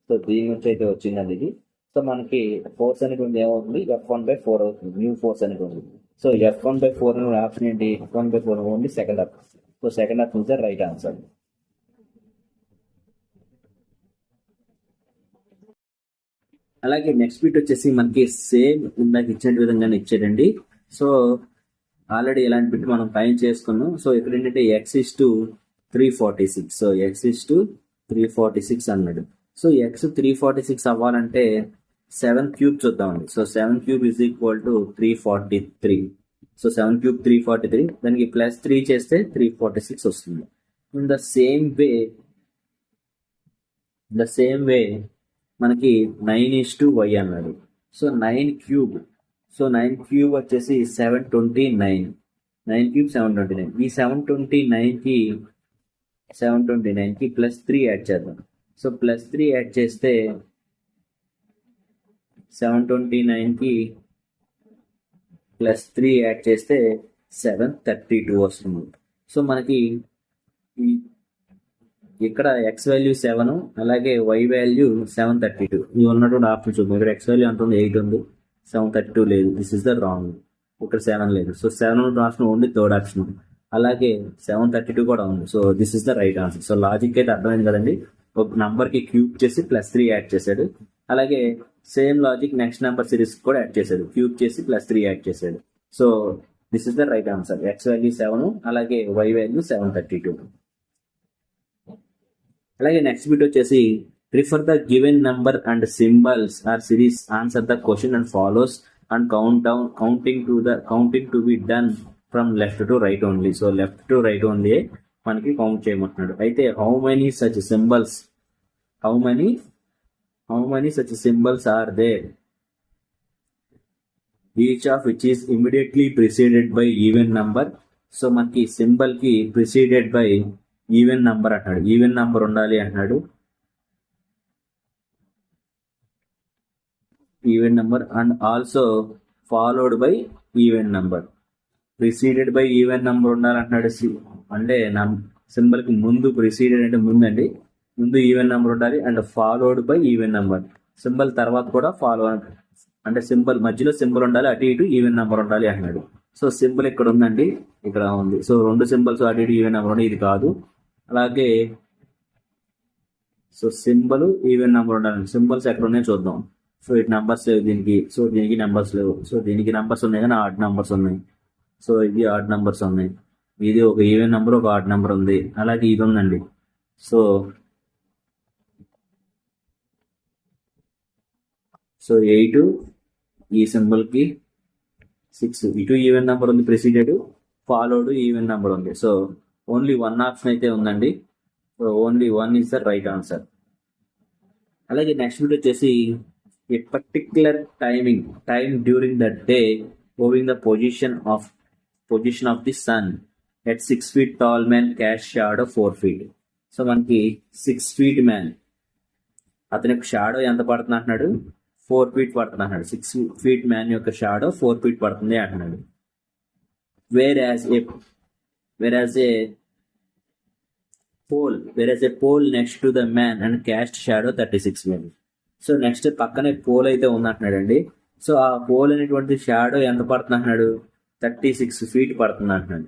సో దీని నుంచి అయితే వచ్చిందండి ఇది. సో మనకి ఫోర్స్ అనేటువంటి ఏమవుతుంది, F1/4 అవుతుంది, న్యూ ఫోర్స్ అనేటువంటి. సో F1/4 ఆప్షన్ ఏంటి, F1/4 only second option. So second option is the right answer. అలాగే నెక్స్ట్ బిట్ వచ్చేసి మనకి సేమ్ ఇందాక ఇచ్చిన విధంగానే ఇచ్చాడండి. సో ఆల్రెడీ ఇలాంటి బిట్ మనం ఫైండ్ చేసుకున్నాం. సో ఇక్కడ ఏంటంటే X=346. సో X=346 అన్నాడు. సో X346 అవ్వాలంటే 7 క్యూబ్ చూద్దామండి. So 7 cube is equal to 343. So 7 cube 343, దానికి +3 చేస్తే 346 వస్తుంది. ఇన్ ద సేమ్ వే మనకి 9:y అన్నాడు. సో 9 క్యూబ్ వచ్చేసి 729. 9 క్యూబ్ 729. ఈ 729కి +3 యాడ్ చేద్దాం. సో +3 యాడ్ చేస్తే 729కి +3 యాడ్ చేస్తే 732 వస్తుంది. సో మనకి ఇక్కడ X వాల్యూ 7, అలాగే Y వాల్యూ 732. ఇవి ఉన్నటువంటి ఆప్షన్ చూద్దాం. ఇక్కడ X వాల్యూ ఎంత ఉంది, 8 ఉంది, 732 లేదు. This is the wrong. ఇక్కడ 7 లేదు. So 7 option only third option. అలాగే 732 కూడా ఉంది. So this is the right answer. So logic అయితే అర్థమైంది కదండి. ఒక నంబర్ కి క్యూబ్ చేసి +3 యాడ్ చేశాడు. అలాగే same logic next number series కూడా యాడ్ చేశాడు, క్యూబ్ చేసి +3 యాడ్ చేశాడు. So this is the right answer. X value 7, అలాగే Y వాల్యూ 732. అలాగే నెక్స్ట్ బిట్ వచ్చేసి refer the given number and symbols are series, answer the question and follows and counting to be done from left to right only. So left to right only మనకి count చేయమంటున్నాడు. అయితే how many such symbols are there, each of which is immediately preceded by even number. So మనకి symbol కి preceded by even number అంటున్నాడు. Even number ఉండాలి అంటున్నాడు. Even number and also followed by even number. Preceded by even number ఉండాలంటున్నాడు. అంటే symbol కి ముందు, preceded అంటే ముందండి, ముందు ఈవెన్ నంబర్ ఉండాలి. And followed by even number, symbol తర్వాత కూడా ఫాలో, అంటే సింబల్ మధ్యలో సింబల్ ఉండాలి, అటు ఇటు ఈవెన్ నంబర్ ఉండాలి అంటున్నాడు. సో సింబల్ ఇక్కడ ఉందండి, ఇక్కడ ఉంది. సో 2 సింబల్స్ అటు ఇటు ఈవెన్ నంబర్ ఉండాలి, ఇది కాదు. అలాగే సో సింబల్ ఈవెన్ నంబర్ ఉండాలి. సింబల్స్ ఎక్కడ ఉన్నాయో చూద్దాం. సో ఇటు నంబర్స్ లేవు దీనికి, సో దీనికి నంబర్స్ లేవు. సో దీనికి నంబర్స్ ఉన్నాయి కానీ ఆడ్ నంబర్స్ ఉన్నాయి. సో ఇది ఆడ్ నంబర్స్ ఉన్నాయి. ఇది ఒక ఈవెన్ నంబర్, ఒక ఆడ్ నంబర్ ఉంది. అలాగే ఇది ఉందండి. సో 8 ఈ సింబల్ కి 6, ఇటు ఈవెన్ నంబర్ ఉంది, ప్రెసిడెడ్, ఫాలోడ్ ఈవెన్ నంబర్ ఉంది. సో ఓన్లీ 1 ఆప్షన్ అయితే ఉందండి. So only 1 is the right answer. అలాగే నెక్స్ట్ వీడియో వచ్చేసి a particular time during the day owing the position of the sun at 6 feet tall man cast shadow 4 feet. So మనకి 6 feet man అతని యొక్క shadow ఎంత పడుతుంది అంటున్నాడు, 4 feet పడుతుంది అంటున్నాడు. 6 feet మ్యాన్ యొక్క షాడో 4 feet పడుతుంది అంటున్నాడు. Whereas a pole next to the man and cast shadow 36 feet. So next పక్కనే పోల్ అయితే ఉంది అంటున్నాడు అండి. సో ఆ పోల్ అనేటువంటి షాడో ఎంత పడుతుంది అంటున్నాడు, 36 feet పడుతుంది అంటున్నాడు.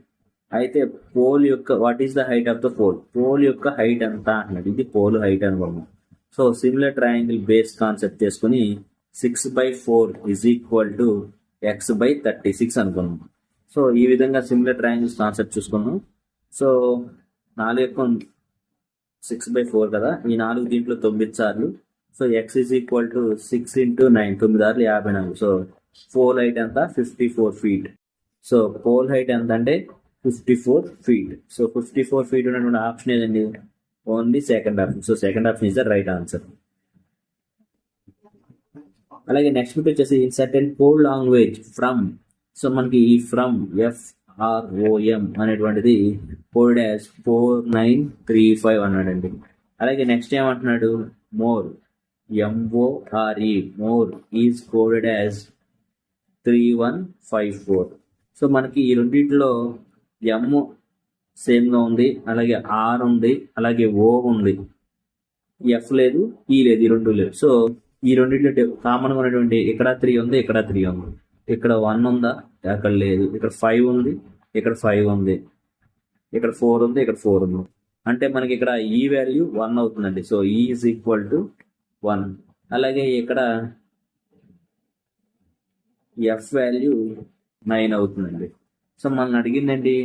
అయితే పోల్ యొక్క what is the height of the pole యొక్క హైట్ ఎంత అంటున్నాడు. ఇది పోల్ హైట్ అనుకున్నాం. So similar triangle base concept చేసుకుని 6/4 = x/36 అనుకున్నాం. సో ఈ విధంగా సిమిలర్ ట్రయాంగిల్స్ కాన్సెప్ట్ చూసుకున్నాం. సో 4 6/4 కదా, ఈ 4 దీంట్లో 9 సార్లు. సో x = 6 × 9, 9 సార్లు 54. సో పోల్ హైట్ ఎంత, 54 feet. సో పోల్ హైట్ ఎంత అంటే 54 feet. సో 54 feet ఉన్నటువంటి ఆప్షన్ ఏదండి, only second option. So second option is the right answer. అలాగే నెక్స్ట్ బిట్ వచ్చేసి inserted code language from. So మనకి ఈ ఫ్రమ్ FROM అనేటువంటిది కోడ్ యాజ్ 4935 అన్నాడండి. అలాగే నెక్స్ట్ ఏమంటున్నాడు, more MORE more is coded as 3154. So మనకి ఈ రెండింటిలో M సేమ్గా ఉంది, అలాగే R ఉంది, అలాగే O ఉంది, F లేదు, E లేదు, ఈ రెండు లేవు. సో ఈ రెండింటిలో కామన్గా ఉన్నటువంటి ఇక్కడ 3 ఉంది, ఇక్కడ 3 ఉంది, ఇక్కడ 1 ఉందా, అక్కడ లేదు, ఇక్కడ 5 ఉంది, ఇక్కడ 5 ఉంది, ఇక్కడ 4 ఉంది, ఇక్కడ 4 ఉంది. అంటే మనకి ఇక్కడ ఈ వాల్యూ 1 అవుతుందండి. So E = 1. అలాగే ఇక్కడ F వాల్యూ 9 అవుతుందండి. సో మనల్ని అడిగిందండి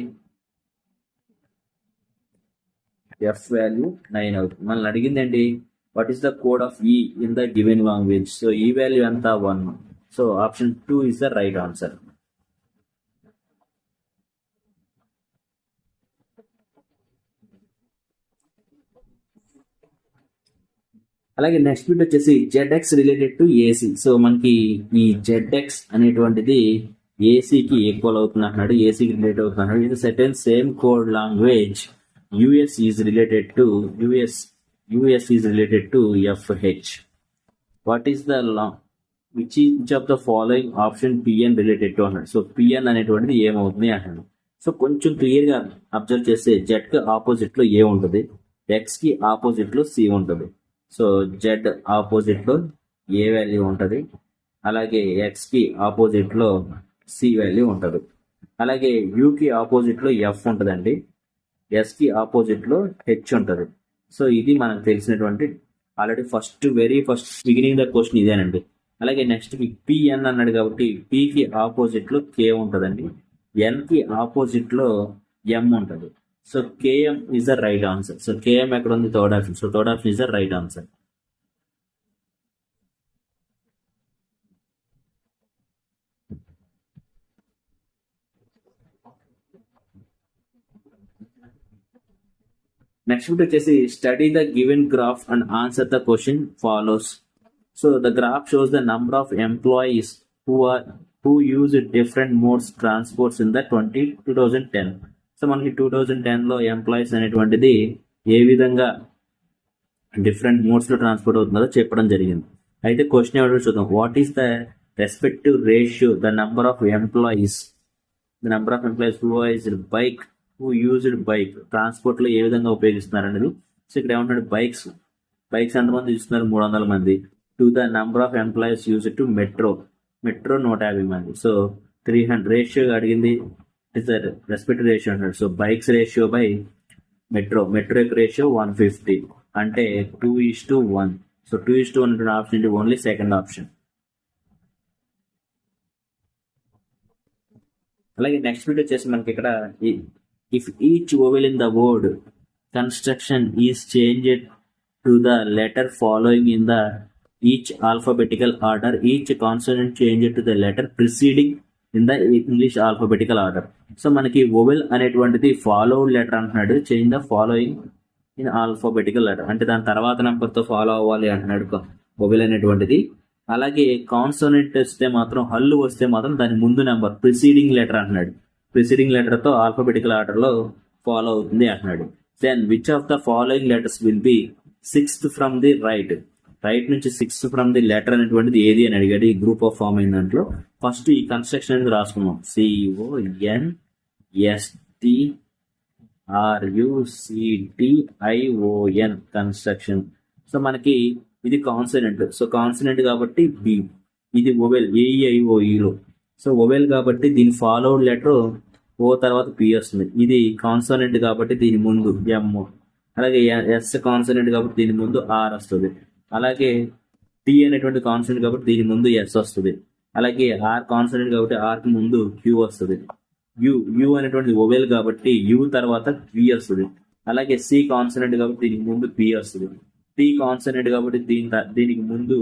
F వాల్యూ 9 అవుతుంది. మనల్ని అడిగిందండి what is the code of E in the given language. So ఈ వాల్యూ ఎంత, 1. So option 2 is the right answer. అలాగే నెక్స్ట్ బిట్ వచ్చేసి ZX related to AC. So మనకి ఈ ZX అనేటువంటిది ఏసీకి ఈక్వల్ అవుతుంది అంటున్నాడు, ఏసీకి రిలేట్ అవుతుంది అంటున్నాడు. ఇది certain same code language US is related to FH. What is the which of the following option PN related to అన్నాడు. సో PN అనేటువంటిది ఏమవుతుంది అంటాడు. సో కొంచెం క్లియర్ గా అబ్జర్వ్ చేస్తే Z కి ఆపోజిట్ లో A ఉంటుంది, X కి ఆపోజిట్ లో C ఉంటుంది. సో Z ఆపోజిట్ లో A వాల్యూ ఉంటుంది, అలాగే X కి ఆపోజిట్ లో C వాల్యూ ఉంటుంది, అలాగే U కి ఆపోజిట్ లో F ఉంటుందండి, S కి ఆపోజిట్ లో H ఉంటుంది. సో ఇది మనకు తెలిసినటువంటి already very first beginning the question ఇదేనండి. అలాగే నెక్స్ట్ PN అన్నాడు కాబట్టి P కి ఆపోజిట్ లో K ఉంటుందండి, N కి ఆపోజిట్ లో M ఉంటుంది. So KM is the right answer. So KM ఎక్కడ ఉంది, third option. So third option is the right answer. Next వచ్చేసి study the given graph and answer the question follows. So the graph shows the number of employees who use different modes transports in the 2010. So మనకి 2010 లో employees అనేటువంటిది ఏ విధంగా different modes లో transport అవుతుందో చెప్పడం జరిగింది. అయితే క్వశ్చన్ ఎవరో చూద్దాం. What is the respective ratio the number of employees who used bike transport లో ఏ విధంగా ఉపయోగిస్తున్నారు అనేది. సో ఇక్కడ ఏమంటున్నాడు, బైక్స్ ఎంతమంది చూస్తున్నారు, 300 మంది. To the number of employees use to metro 150 మంది. సో 300 రేషియో అడిగింది, రెస్పెక్ట్ రేషియో అంటాడు. So bikes ratio by metro యొక్క రేషియో 150 అంటే 2:1. So 2:1 option only second option. అలాగే నెక్స్ట్ వీడియో వచ్చేసి మనకి ఇక్కడ if each vowel in the word construction is changed to the letter following in the each alphabetical order, each consonant changed to the letter preceding in the English alphabetical order. So మనకి vowel అనేటువంటిది followed letter అంటున్నాడు, change the following in alphabetical letter అంటే దాని తర్వాత number తో follow అవ్వాలి అంటున్నాడు vowel అనేటువంటిది. అలాగే కాన్సోనెంట్ వస్తే మాత్రం, హల్లు వస్తే మాత్రం దాని ముందు నెంబర్ ప్రిసీడింగ్ లెటర్ అంటున్నాడు. ప్రిసీడింగ్ లెటర్ తో ఆల్ఫాబెటికల్ ఆర్డర్ లో ఫాలో అవుతుంది అంటున్నాడు. Then which of the following letters will be sixth from the right. Right నుంచి సిక్స్త్ ఫ్రమ్ ది లెటర్ అనేటువంటిది ఏది అని అడిగాడు. ఈ గ్రూప్ ఆఫ్ ఫామ్ అయిన దాంట్లో ఫస్ట్ ఈ కన్స్ట్రక్షన్ అనేది రాసుకున్నాం. CONSTRUCTION construction. సో మనకి ఇది కాన్సనెంట్. సో కాన్సనెంట్ కాబట్టి బి. ఇది ఒవెల్ AEIOEలో. సో ఒవెల్ కాబట్టి దీని ఫాలోడ్ లెటర్ ఓ తర్వాత పి వస్తుంది. ఇది కాన్సనెంట్ కాబట్టి దీని ముందు ఎం. అలాగే ఎస్ కాన్సనెంట్ కాబట్టి దీని ముందు ఆర్ వస్తుంది. అలాగే టీ అనేటువంటి కాన్సనెంట్ కాబట్టి దీని ముందు ఎస్ వస్తుంది. అలాగే ఆర్ కాన్సనెంట్ కాబట్టి ఆర్ కి ముందు క్యూ వస్తుంది. యు అనేటువంటి ఓవెల్ కాబట్టి యు తర్వాత వి వస్తుంది. అలాగే సి కాన్సనెంట్ కాబట్టి దీనికి ముందు పి వస్తుంది. టీ కాన్సనెంట్ కాబట్టి దీనికి ముందు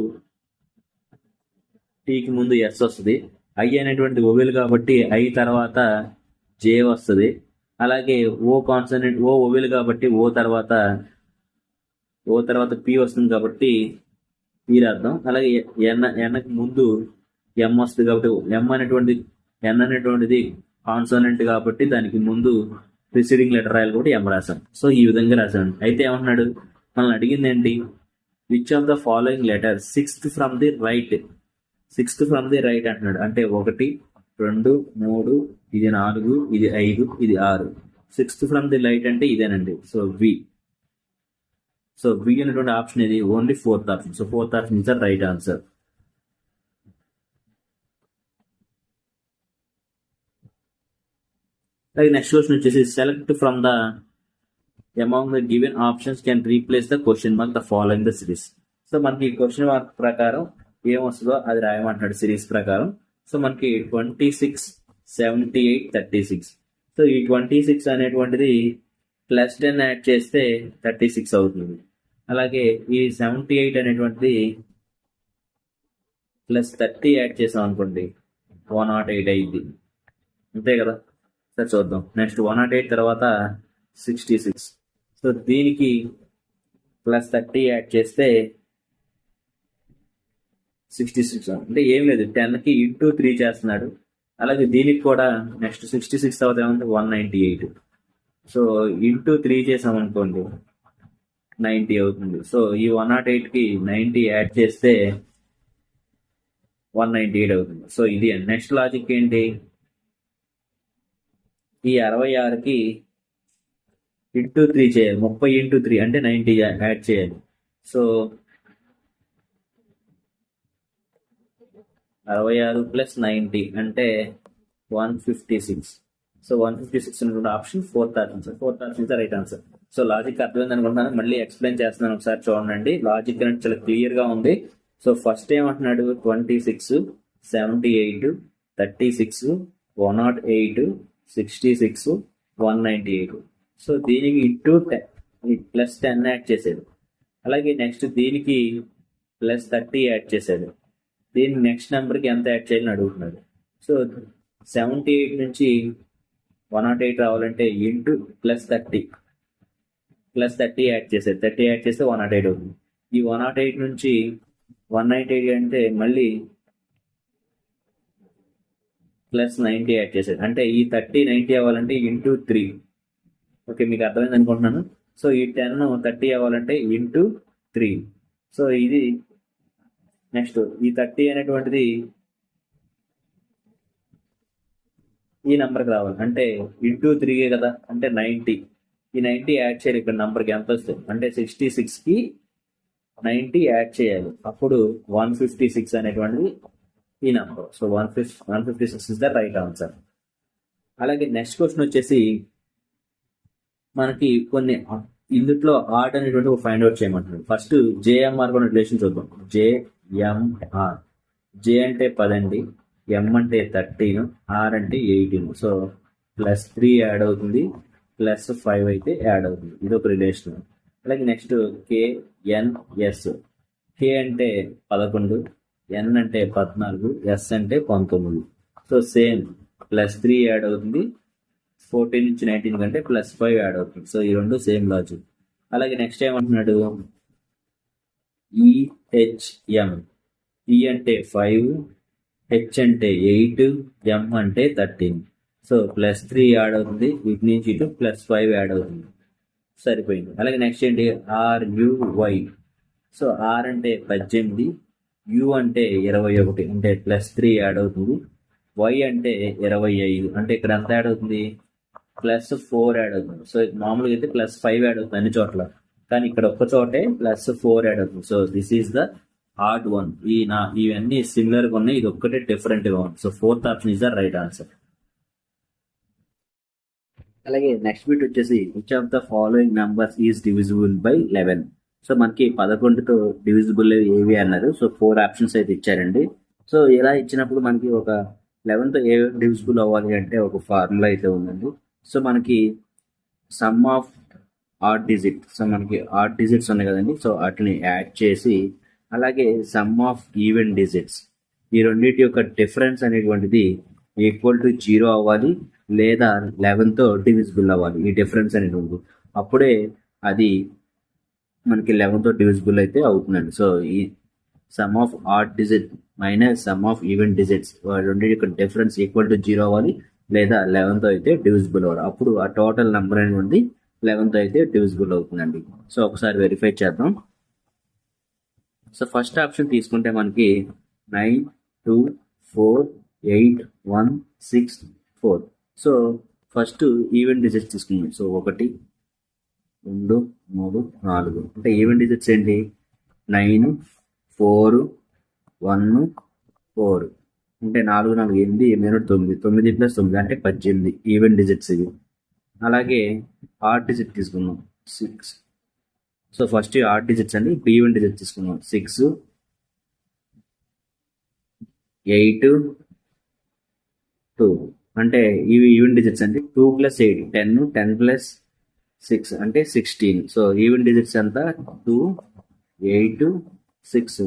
టీకి ముందు ఎస్ వస్తుంది. ఐ అనేటువంటి ఓవెల్ కాబట్టి ఐ తర్వాత జే వస్తుంది. అలాగే ఓ కాన్సనెంట్ ఓ ఓవెల్ కాబట్టి ఓ తర్వాత పి వస్తుంది కాబట్టి పి రాద్దాం. అలాగే ఎన్కి ముందు ఎం వస్తుంది కాబట్టి ఎన్ అనేటువంటిది కాన్సోనెంట్ కాబట్టి దానికి ముందు ప్రిసీడింగ్ లెటర్ రాయాలి కాబట్టి ఎం రాసాం. సో ఈ విధంగా రాసాం. అయితే ఏమంటున్నాడు, మనల్ని అడిగింది ఏంటి, which of the following letter sixth from the right. Sixth from the right అంటున్నాడు. అంటే 1 2 3 ఇది 4 ఇది 5 ఇది 6. సిక్స్త్ ఫ్రమ్ ది రైట్ అంటే ఇదేనండి. So we. సో వి అనేటువంటి ఆప్షన్ ఇది only fourth option. So fourth option is the right answer. అలాగే నెక్స్ట్ క్వశ్చన్ వచ్చేసి select from the among the given options can replace the question mark the following the series. So మనకి question mark ప్రకారం ఏమొస్తుందో అది రాయమంటున్నాడు series ప్రకారం. So మనకి 26 78 36. So ఈ 26 అనేటువంటిది +10 add చేస్తే 36 అవుతుంది. అలాగే ఈ 78 అనేటువంటిది +30 యాడ్ చేసాం అనుకోండి 108 అయింది. అంతే కదా. సరే చూద్దాం. నెక్స్ట్ 108 తర్వాత 66. సో దీనికి +30 యాడ్ చేస్తే 66 అంటే ఏం లేదు, 10కి ఇంటూ 3 చేస్తున్నాడు. అలాగే దీనికి కూడా నెక్స్ట్ 66 తర్వాత ఏమంటే 198. సో ఇంటూ 3 చేసాం అనుకోండి 90 అవుతుంది. సో ఈ 108కి 90 యాడ్ చేస్తే 198 అవుతుంది. సో ఇది నెక్స్ట్ లాజిక్ ఏంటి, ఈ 66కి ఇంటూ 3 చేయాలి. 30 ఇంటూ 3 అంటే 90 యాడ్ చేయాలి. సో 66 + 90 అంటే 156. సో 156 అనేటువంటి option fourth option. Fourth option is the right answer. So logic అర్థమైంది అనుకుంటున్నాను. మళ్ళీ ఎక్స్ప్లెయిన్ చేస్తున్నాను, ఒకసారి చూడండి. లాజిక్ అనేది చాలా క్లియర్ గా ఉంది. సో ఫస్ట్ ఏమంటున్నాడు, 26 78 36 108 66 198. సో దీనికి ఇంటూ 10 +10 యాడ్ చేశాడు. అలాగే నెక్స్ట్ దీనికి +30 యాడ్ చేశాడు. దీని నెక్స్ట్ నెంబర్కి ఎంత యాడ్ చేయాలని అడుగుతున్నాడు. సో 78 నుంచి 108 రావాలంటే ఇంటూ +30 యాడ్ చేశాడు. 30 యాడ్ చేస్తే 108 అవుతుంది. ఈ 108 నుంచి 198 అంటే మళ్ళీ +90 యాడ్ చేశాడు. అంటే ఈ 30 90 అవ్వాలంటే ఇంటూ 3. ఓకే, మీకు అర్థమైంది అనుకుంటున్నాను. సో ఈ 10 30 అవ్వాలంటే ఇంటూ 3. సో ఇది నెక్స్ట్ ఈ 30 అనేటువంటిది ఈ నంబర్కి రావాలి. అంటే ఇంటూ 3 కదా, అంటే 90. ఈ 90 యాడ్ చేయాలి. ఇక్కడ నంబర్కి ఎంత వస్తుంది అంటే 66కి 90 యాడ్ చేయాలి. అప్పుడు 156 అనేటువంటిది ఈ number. So 156 is the right answer. అలాగే నెక్స్ట్ క్వశ్చన్ వచ్చేసి మనకి కొన్ని ఇందులో ఆర్ట్ అనేటువంటి ఫైండ్ అవుట్ చేయమంటున్నాడు. ఫస్ట్ JMR కొన్ని రిలేషన్ చూద్దాం. JMR. J అంటే 10 అండి, M అంటే 13, R అంటే 18. సో +3 యాడ్ అవుతుంది, +5 అయితే యాడ్ అవుతుంది. ఇది ఒక రిలేషన్. అలాగే నెక్స్ట్ KNS. K అంటే 11, N అంటే 14, S అంటే 19. సో సేమ్ +3 యాడ్ అవుతుంది, 14 నుంచి 19 కంటే +5 యాడ్ అవుతుంది. సో ఈ రెండు సేమ్ లాజిక్. అలాగే నెక్స్ట్ ఏమంటున్నాడు, EHM. E అంటే 5, H అంటే 8, M అంటే 13. సో +3 యాడ్ అవుతుంది, ఇటు నుంచి ఇటు +5 యాడ్ అవుతుంది, సరిపోయింది. అలాగే నెక్స్ట్ ఏంటి, RUY. సో ఆర్ అంటే 18, యు అంటే 21, అంటే +3 యాడ్ అవుతుంది, వై అంటే 25, అంటే ఇక్కడ ఎంత యాడ్ అవుతుంది, +4 యాడ్ అవుతుంది. సో మామూలుగా అయితే +5 యాడ్ అవుతుంది అన్ని చోట్ల, కానీ ఇక్కడ ఒక్క చోటే +4 యాడ్ అవుతుంది. So this is the hard one. ఇవన్నీ సిమిలర్ గా ఉన్నాయి, ఇది ఒక్కటే డిఫరెంట్ గా ఉంది. So 4th option is the right answer. అలాగే నెక్స్ట్ బిట్ వచ్చేసి which of the following numbers is divisible by 11. So మనకి 11తో డివిజిబుల్ ఏవి అన్నారు. సో 4 ఆప్షన్స్ అయితే ఇచ్చారండి. సో ఇలా ఇచ్చినప్పుడు మనకి ఒక 11తో ఏ డివిజిబుల్ అవ్వాలి అంటే ఒక ఫార్ములా అయితే ఉందండి. సో మనకి some of odd digit, so మనకి ఆడ్ డిజిట్స్ ఉన్నాయి కదండి, సో వాటిని యాడ్ చేసి అలాగే సమ్ ఆఫ్ ఈవెన్ డిజిట్స్, ఈ రెండింటి యొక్క డిఫరెన్స్ అనేటువంటిది ఈక్వల్ టు 0 అవ్వాలి లేదా 11తో డివిజిబుల్ అవ్వాలి. ఈ డిఫరెన్స్ అనేటువంటి అప్పుడే అది మనకి 11తో డివిజిబుల్ అయితే అవుతుందండి. సో ఈ some of odd digit minus sum of even digits రెండింటి యొక్క డిఫరెన్స్ ఈక్వల్ టు 0 అవ్వాలి లేదా 11తో అయితే డివిజిబుల్ అవ్వాలి. అప్పుడు ఆ టోటల్ నెంబర్ అనేటువంటి 11తో అయితే డివిజిబుల్ అవుతుందండి. సో ఒకసారి వెరిఫై చేద్దాం. సో ఫస్ట్ ఆప్షన్ తీసుకుంటే మనకి 9, 2, 4, 8, 1, 6, 4. సో ఫస్ట్ ఈవెన్ డిజిట్స్ తీసుకున్నాం. సో 1, 2, 3, 4, అంటే ఈవెన్ డిజిట్స్ ఏంటి, 9, 4, 1, 4, అంటే 4, 4, 8, 8, 9, 9 + 9 అంటే 18 ఈవెన్ డిజిట్స్ ఇవి. అలాగే ఆడ్ డిజిట్ తీసుకున్నాం 6. సో ఫస్ట్ ఆడ్ డిజిట్స్ అండి, ఇప్పుడు ఈవెన్ డిజిట్ తీసుకున్నాం 6, 8, 2, అంటే ఇవి ఈవెన్ డిజిట్స్ అంటే 2 + 8 10, 10 + 6 అంటే 16. సో ఈవెన్ డిజిట్స్ అంతా 2, 8, 6.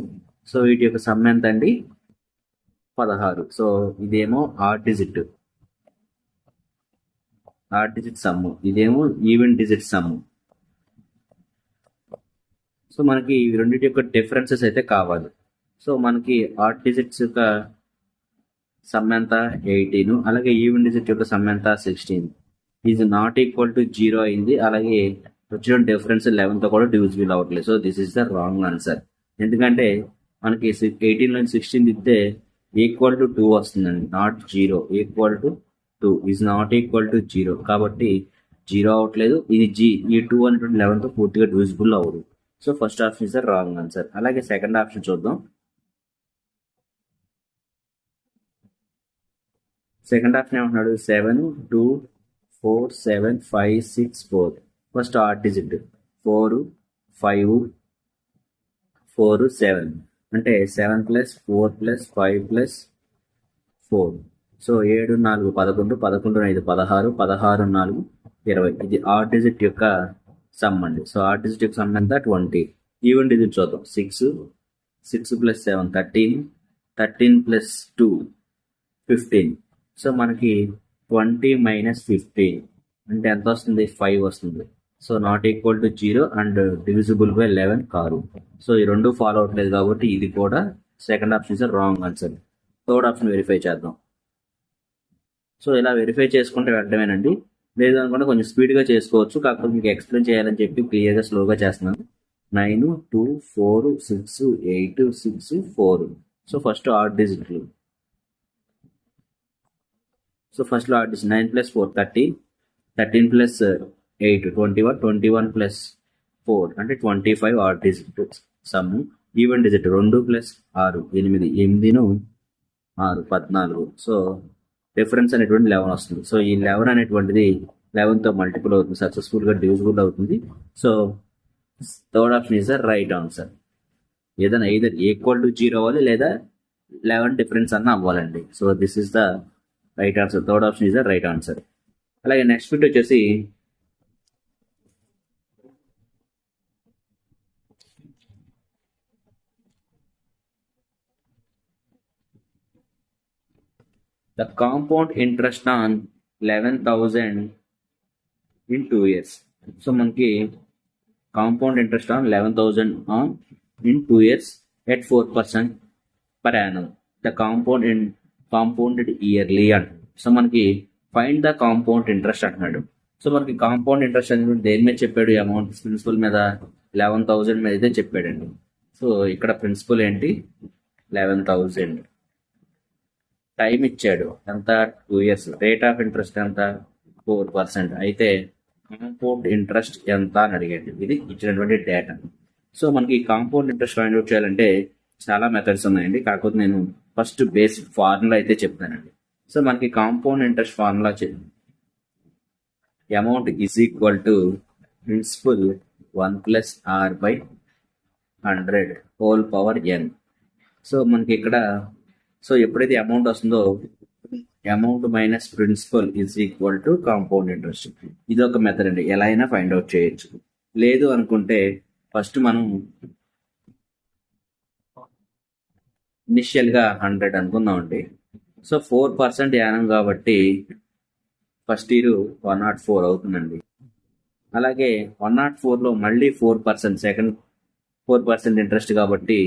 సో వీటి యొక్క సమ్ ఎంత అండి, 16. సో ఇదేమో ఆడ్ డిజిట్ సమ్, ఇదేమో ఈవెన్ డిజిట్ సమ్. సో మనకి ఈ రెండింటి యొక్క డిఫరెన్సెస్ అయితే కావాలి. సో మనకి ఆడ్ డిజిట్స్ యొక్క సమ్ ఎంత 18, అలాగే ఈవెన్ డిజిట్ యొక్క సమ్ ఎంత 16. ఈజ్ నాట్ ఈక్వల్ టు 0 అయింది. అలాగే వచ్చిన డిఫరెన్స్ 11తో కూడా డివిజిబుల్ అవ్వట్లేదు. So this is the wrong answer. ఎందుకంటే మనకి 18 నుంచి 16 తిప్పితే ఈక్వల్ టు 2 వస్తుందండి, not 0. Equal to 2 is not equal to 0, కాబట్టి 0 అవ్వట్లేదు. ఇది ఈ 2 అనేటువంటి 11తో పూర్తిగా డివిజిబుల్ అవ్వదు. So first option is the wrong answer. అలాగే సెకండ్ ఆప్షన్ చూద్దాం. సెకండ్ ఆప్షన్ ఏమంటున్నాడు, 7, 2, 4, 7, 5, 6, 4. ఫస్ట్ ఆడ్ డిజిట్ 4, 5, 4, 7, అంటే 7 + 4 + 5 + 4. సో 7, 4, 11, 11, 5, 16, 16, 4, 20. ఇది ఆడ్ డిజిట్ యొక్క సమ్ అండి. సో ఆడ్ డిజిట్ యొక్క సమ్ ఎంత 20. ఈవెన్ డిజిట్ చూద్దాం. 6, 6 + 7 13, 13 + 2 15. సో మనకి 20 - 15 అంటే ఎంత వస్తుంది, 5 వస్తుంది. So not equal to 0 and divisible by 11 కాదు. సో ఈ రెండు ఫాలో అవట్లేదు కాబట్టి ఇది కూడా second option is wrong answer. Third option verify చేద్దాం. సో ఇలా వెరిఫై చేసుకుంటే వెంటనేనండి, లేదనుకుంటే కొంచెం స్పీడ్గా చేసుకోవచ్చు, కాకపోతే మీకు ఎక్స్ప్లెయిన్ చేయాలని చెప్పి క్లియర్గా స్లోగా చేస్తున్నాను. 9, 2, 4, 6, 8, 6, 4. సో ఫస్ట్ ఆడ్ డిజిట్లు. సో ఫస్ట్ లో ఆడ్ 9 + 4 30, 13 + 8 21, 21 + 4 అంటే 25 odd digit sum. Even digit 2 + 6 8, 8, 6 14. So difference అనేటువంటి 11 వస్తుంది. సో ఈ 11 అనేటువంటిది 11తో మల్టిపుల్ అవుతుంది, సక్సెస్ఫుల్ గా డివిజిబుల్ అవుతుంది. So third option is the right answer. ఏదైనా either ఈక్వల్ టు 0 అవ్వాలి లేదా 11 డిఫరెన్స్ అన్న అవ్వాలండి. So this is the right answer. Third option is the right answer. అలాగే నెక్స్ట్ బిట్ వచ్చేసి the compound interest on 11,000 in 2 years. So మనకి compound interest on 11,000 in 2 years at 4% per annum. The compounded yearly అంట. So మనకి find the compound interest అంటున్నాడు. So మనకి compound interest అనేది దేని మీద చెప్పాడు? అమౌంట్ ప్రిన్సిపల్ మీద 11,000 మీద అయితే చెప్పాడండి. సో ఇక్కడ ప్రిన్సిపల్ ఏంటి? 11,000. టైం ఇచ్చాడు ఎంత? 2 years. రేట్ ఆఫ్ ఇంట్రెస్ట్ ఎంత? 4%. అయితే కాంపౌండ్ ఇంట్రెస్ట్ ఎంత అని అడిగాడు. ఇది ఇచ్చినటువంటి డేటా. సో మనకి కాంపౌండ్ ఇంట్రెస్ట్ ఫైండ్ అవుట్ చేయాలంటే చాలా మెథడ్స్ ఉన్నాయండి. కాకపోతే నేను ఫస్ట్ బేసిక్ ఫార్ములా అయితే చెప్తానండి. సో మనకి compound interest formula amount is equal to principal 1+r/100 whole power n. So మనకి ఇక్కడ ఎప్పుడైతే అమౌంట్ వస్తుందో amount minus principal is equal to compound interest. ఇది ఒక మెథడ్ అండి, ఎలా అయినా ఫైండ్ అవుట్ చేయొచ్చు. లేదు అనుకుంటే ఫస్ట్ మనం ఇనిషియల్ గా 100 అనుకుందాం అండి. సో 4% యానం కాబట్టి ఫస్ట్ ఇయర్ 104 అవుతుందండి. అలాగే 104 లో మళ్ళీ 4%, సెకండ్ 4% ఇంట్రెస్ట్ కాబట్టి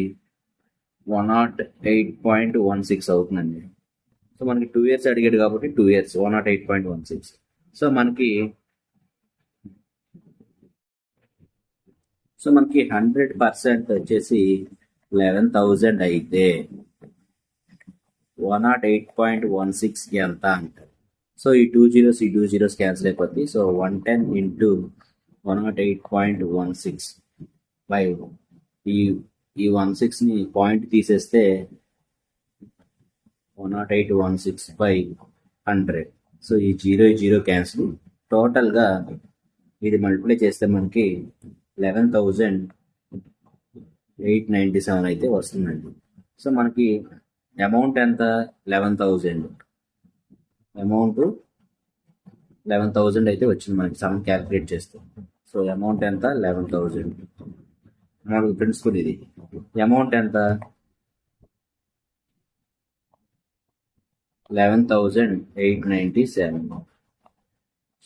108.16 అవుతుందండి. సో మనకి 2 years అడిగాడు కాబట్టి 2 years 108.16. సో మనకి 100% వచ్చేసి 11,000 అయితే 108.16 ఎంత అంటారు. సో ఈ 2 zeros క్యాన్సిల్ అయిపోతుంది. సో 110 into 108.16 బై ఈ 16 ని పాయింట్ తీసేస్తే 108.16/100. సో ఈ 0 క్యాన్సిల్. టోటల్ గా ఇది మల్టిప్లై చేస్తే మనకి 11,897 అయితే వస్తుందండి. సో మనకి అమౌంట్ ఎంత? 11,000. అమౌంట్ 11,000 అయితే వచ్చింది మనకి సమ్ క్యాలిక్యులేట్ చేస్తే. సో అమౌంట్ ఎంత? 11,000. మనకు ప్రిన్సిపల్ ఇది. అమౌంట్ ఎంత? 11,897.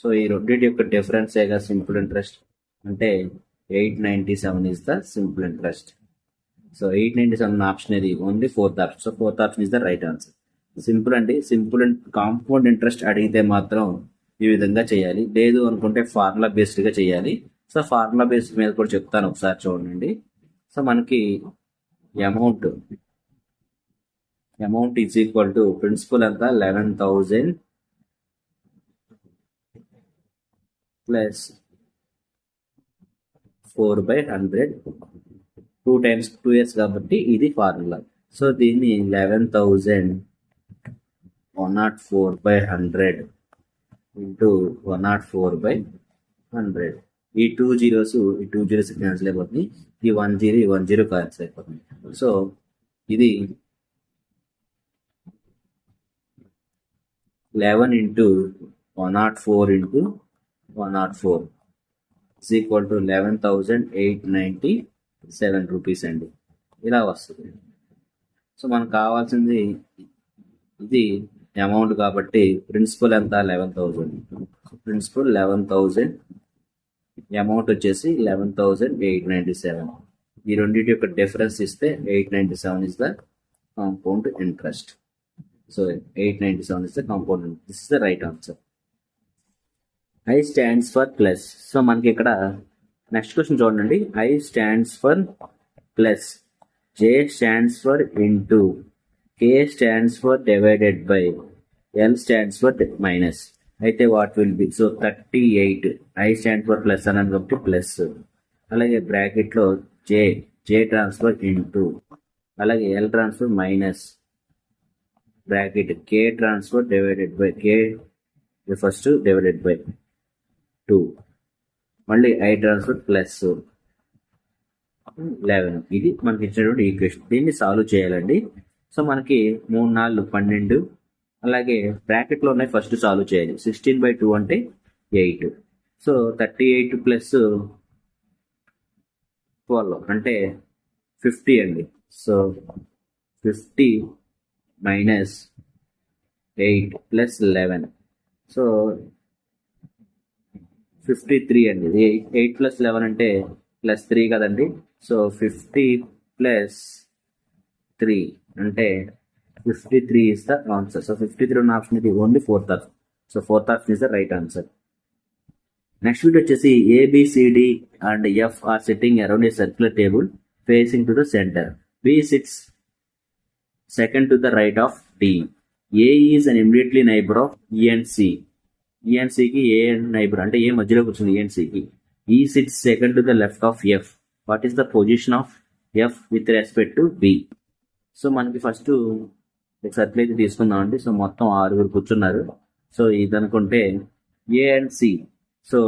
సో ఈ రెండింటి యొక్క డిఫరెన్స్ ఏగా సింపుల్ ఇంట్రెస్ట్ అంటే 897 is the simple interest. So 897 option ఇది only fourth option. So fourth option is the right answer. Simple అండి. సింపుల్ కాంపౌండ్ ఇంట్రెస్ట్ అడిగితే మాత్రం ఈ విధంగా చేయాలి. లేదు అనుకుంటే ఫార్ములా బేస్డ్ గా చేయాలి. సో ఫార్ములా బేస్డ్ మీద కూడా చెప్తాను, ఒకసారి చూడండి. సో మనకి amount is equal to principal అంతా 11,000 ప్లస్ 4/100. 2 times 2 years కాబట్టి ఇది ఫార్ములా. సో దీన్ని 11,104/100 ఇంటూ 104/100. ఈ 2 zeros క్యాన్సిల్ అయిపోతుంది. ఈ 1 0 క్యాన్సిల్ అయిపోతుంది. సో ఇది 11 into 104 into 104 is equal to 11,897 rupees అండి. ఇలా వస్తుంది. సో మనకు కావాల్సింది ఇది అమౌంట్ కాబట్టి ప్రిన్సిపల్ ఎంత? 11,000. ప్రిన్సిపల్ 11,000, అమౌంట్ వచ్చేసి 11,897. ఈ రెండింటి యొక్క డిఫరెన్స్ ఇస్తే 897 is the compound interest. So 897 is the compound. This is the right answer. I stands for plus. So మనకి ఇక్కడ నెక్స్ట్ క్వశ్చన్ చూడండి. I stands for plus, J stands for into, K stands for divided by, L stands for minus. అయితే what will be? So 38. I stands for plus అని కాబట్టి plus, అలాగే bracket లో J transfer into, అలాగే L transfer minus, bracket K transfer divided by, K first divided by 2, మళ్ళీ I transfer plus 11. ఇది మనకి ఇచ్చినటువంటి ఈక్వేషన్. దీన్ని సాల్వ్ చేయాలండి. సో మనకి 3 4 12, అలాగే బ్రాకెట్ లో ఉన్నాయి ఫస్ట్ సాల్వ్ చేయాలి. 16/2 అంటే 8. సో 38 ప్లస్ 12 అంటే 50 అండి. సో 50 మైనస్ 8 ప్లస్ 11, సో 53 అండి. 8 ప్లస్ 11 అంటే ప్లస్ 3 కదండి. సో 50 ప్లస్ 3 అంటే 53 ఇస్ ద ఆన్సర్. సో 53 ఉన్న ఆప్షన్ ఇది only fourth option. So fourth option is the right answer. Next video వచ్చేసి ABCD and F are sitting around a circular table facing to the centre. B sits second to the right of D. A is an immediately neighbor of E and C. E and C కి A and neighbor అంటే A మధ్యలో కూర్చుంది E and C కి. E sits second to the left of F. What is the position of F with respect to B? So మనకి first circle అయితే తీసుకుందాం అండి. So మొత్తం 6 కూర్చున్నారు. సో ఇది అనుకుంటే A and C. So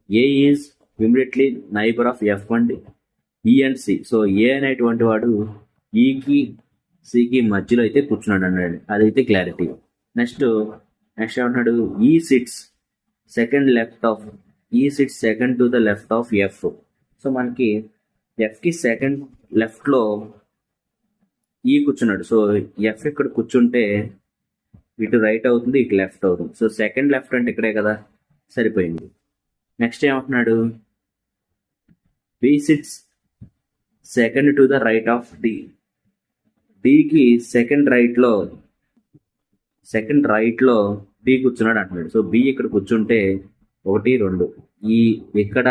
A is immediately neighbor of F అండి, E and C. So A అనేటువంటి వాడు ఈకి సికి మధ్యలో అయితే కూర్చున్నాడు అన్నాడు. అదైతే క్లారిటీ. నెక్స్ట్ ఏమంటున్నాడు, ఈ sits second to the left of F. So మనకి ఎఫ్కి సెకండ్ లెఫ్ట్లో ఈ కూర్చున్నాడు. సో ఎఫ్ ఇక్కడ కూర్చుంటే ఇటు రైట్ అవుతుంది, ఇటు లెఫ్ట్ అవుతుంది. సో సెకండ్ లెఫ్ట్ అంటే ఇక్కడే కదా, సరిపోయింది. నెక్స్ట్ ఏమంటున్నాడు, B sits second to the right of D. డికి సెకండ్ రైట్ లో బి కూర్చున్నాడు అంటున్నాడు. సో బి ఇక్కడ కూర్చుంటే 1, 2 ఈ ఇక్కడ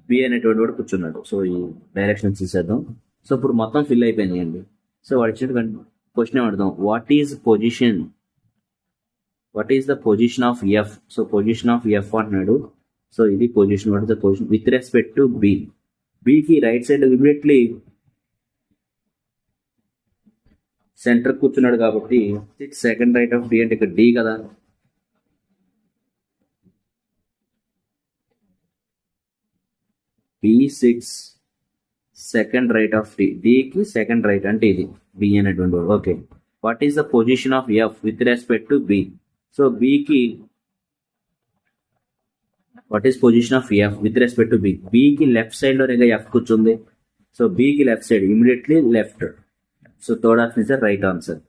బి అనేటువంటి వాడు కూర్చున్నాడు. సో ఈ డైరెక్షన్ చూసేద్దాం. సో ఇప్పుడు మొత్తం ఫిల్ అయిపోయింది అండి. సో వాడు ఇచ్చిన క్వశ్చన్ అడుగుదాం, what is the position of F. So position of F అంటున్నాడు. సో ఇది position, what is the position with respect to B. బికి రైట్ సైడ్ ఇమీడియట్లీ సెంటర్ కూర్చున్నాడు కాబట్టి సెకండ్ రైట్ ఆఫ్ డి అంటే ఇక్కడ డి కదా. B6 second right of D. డికి second right అంటే ఇది బి అనేటువంటి. Okay, what is the position of F with respect to B. So బికి what is position of F with respect to B. బికి left side లోనే F కూర్చుంది. So బికి left side immediately left. So third option is the right answer.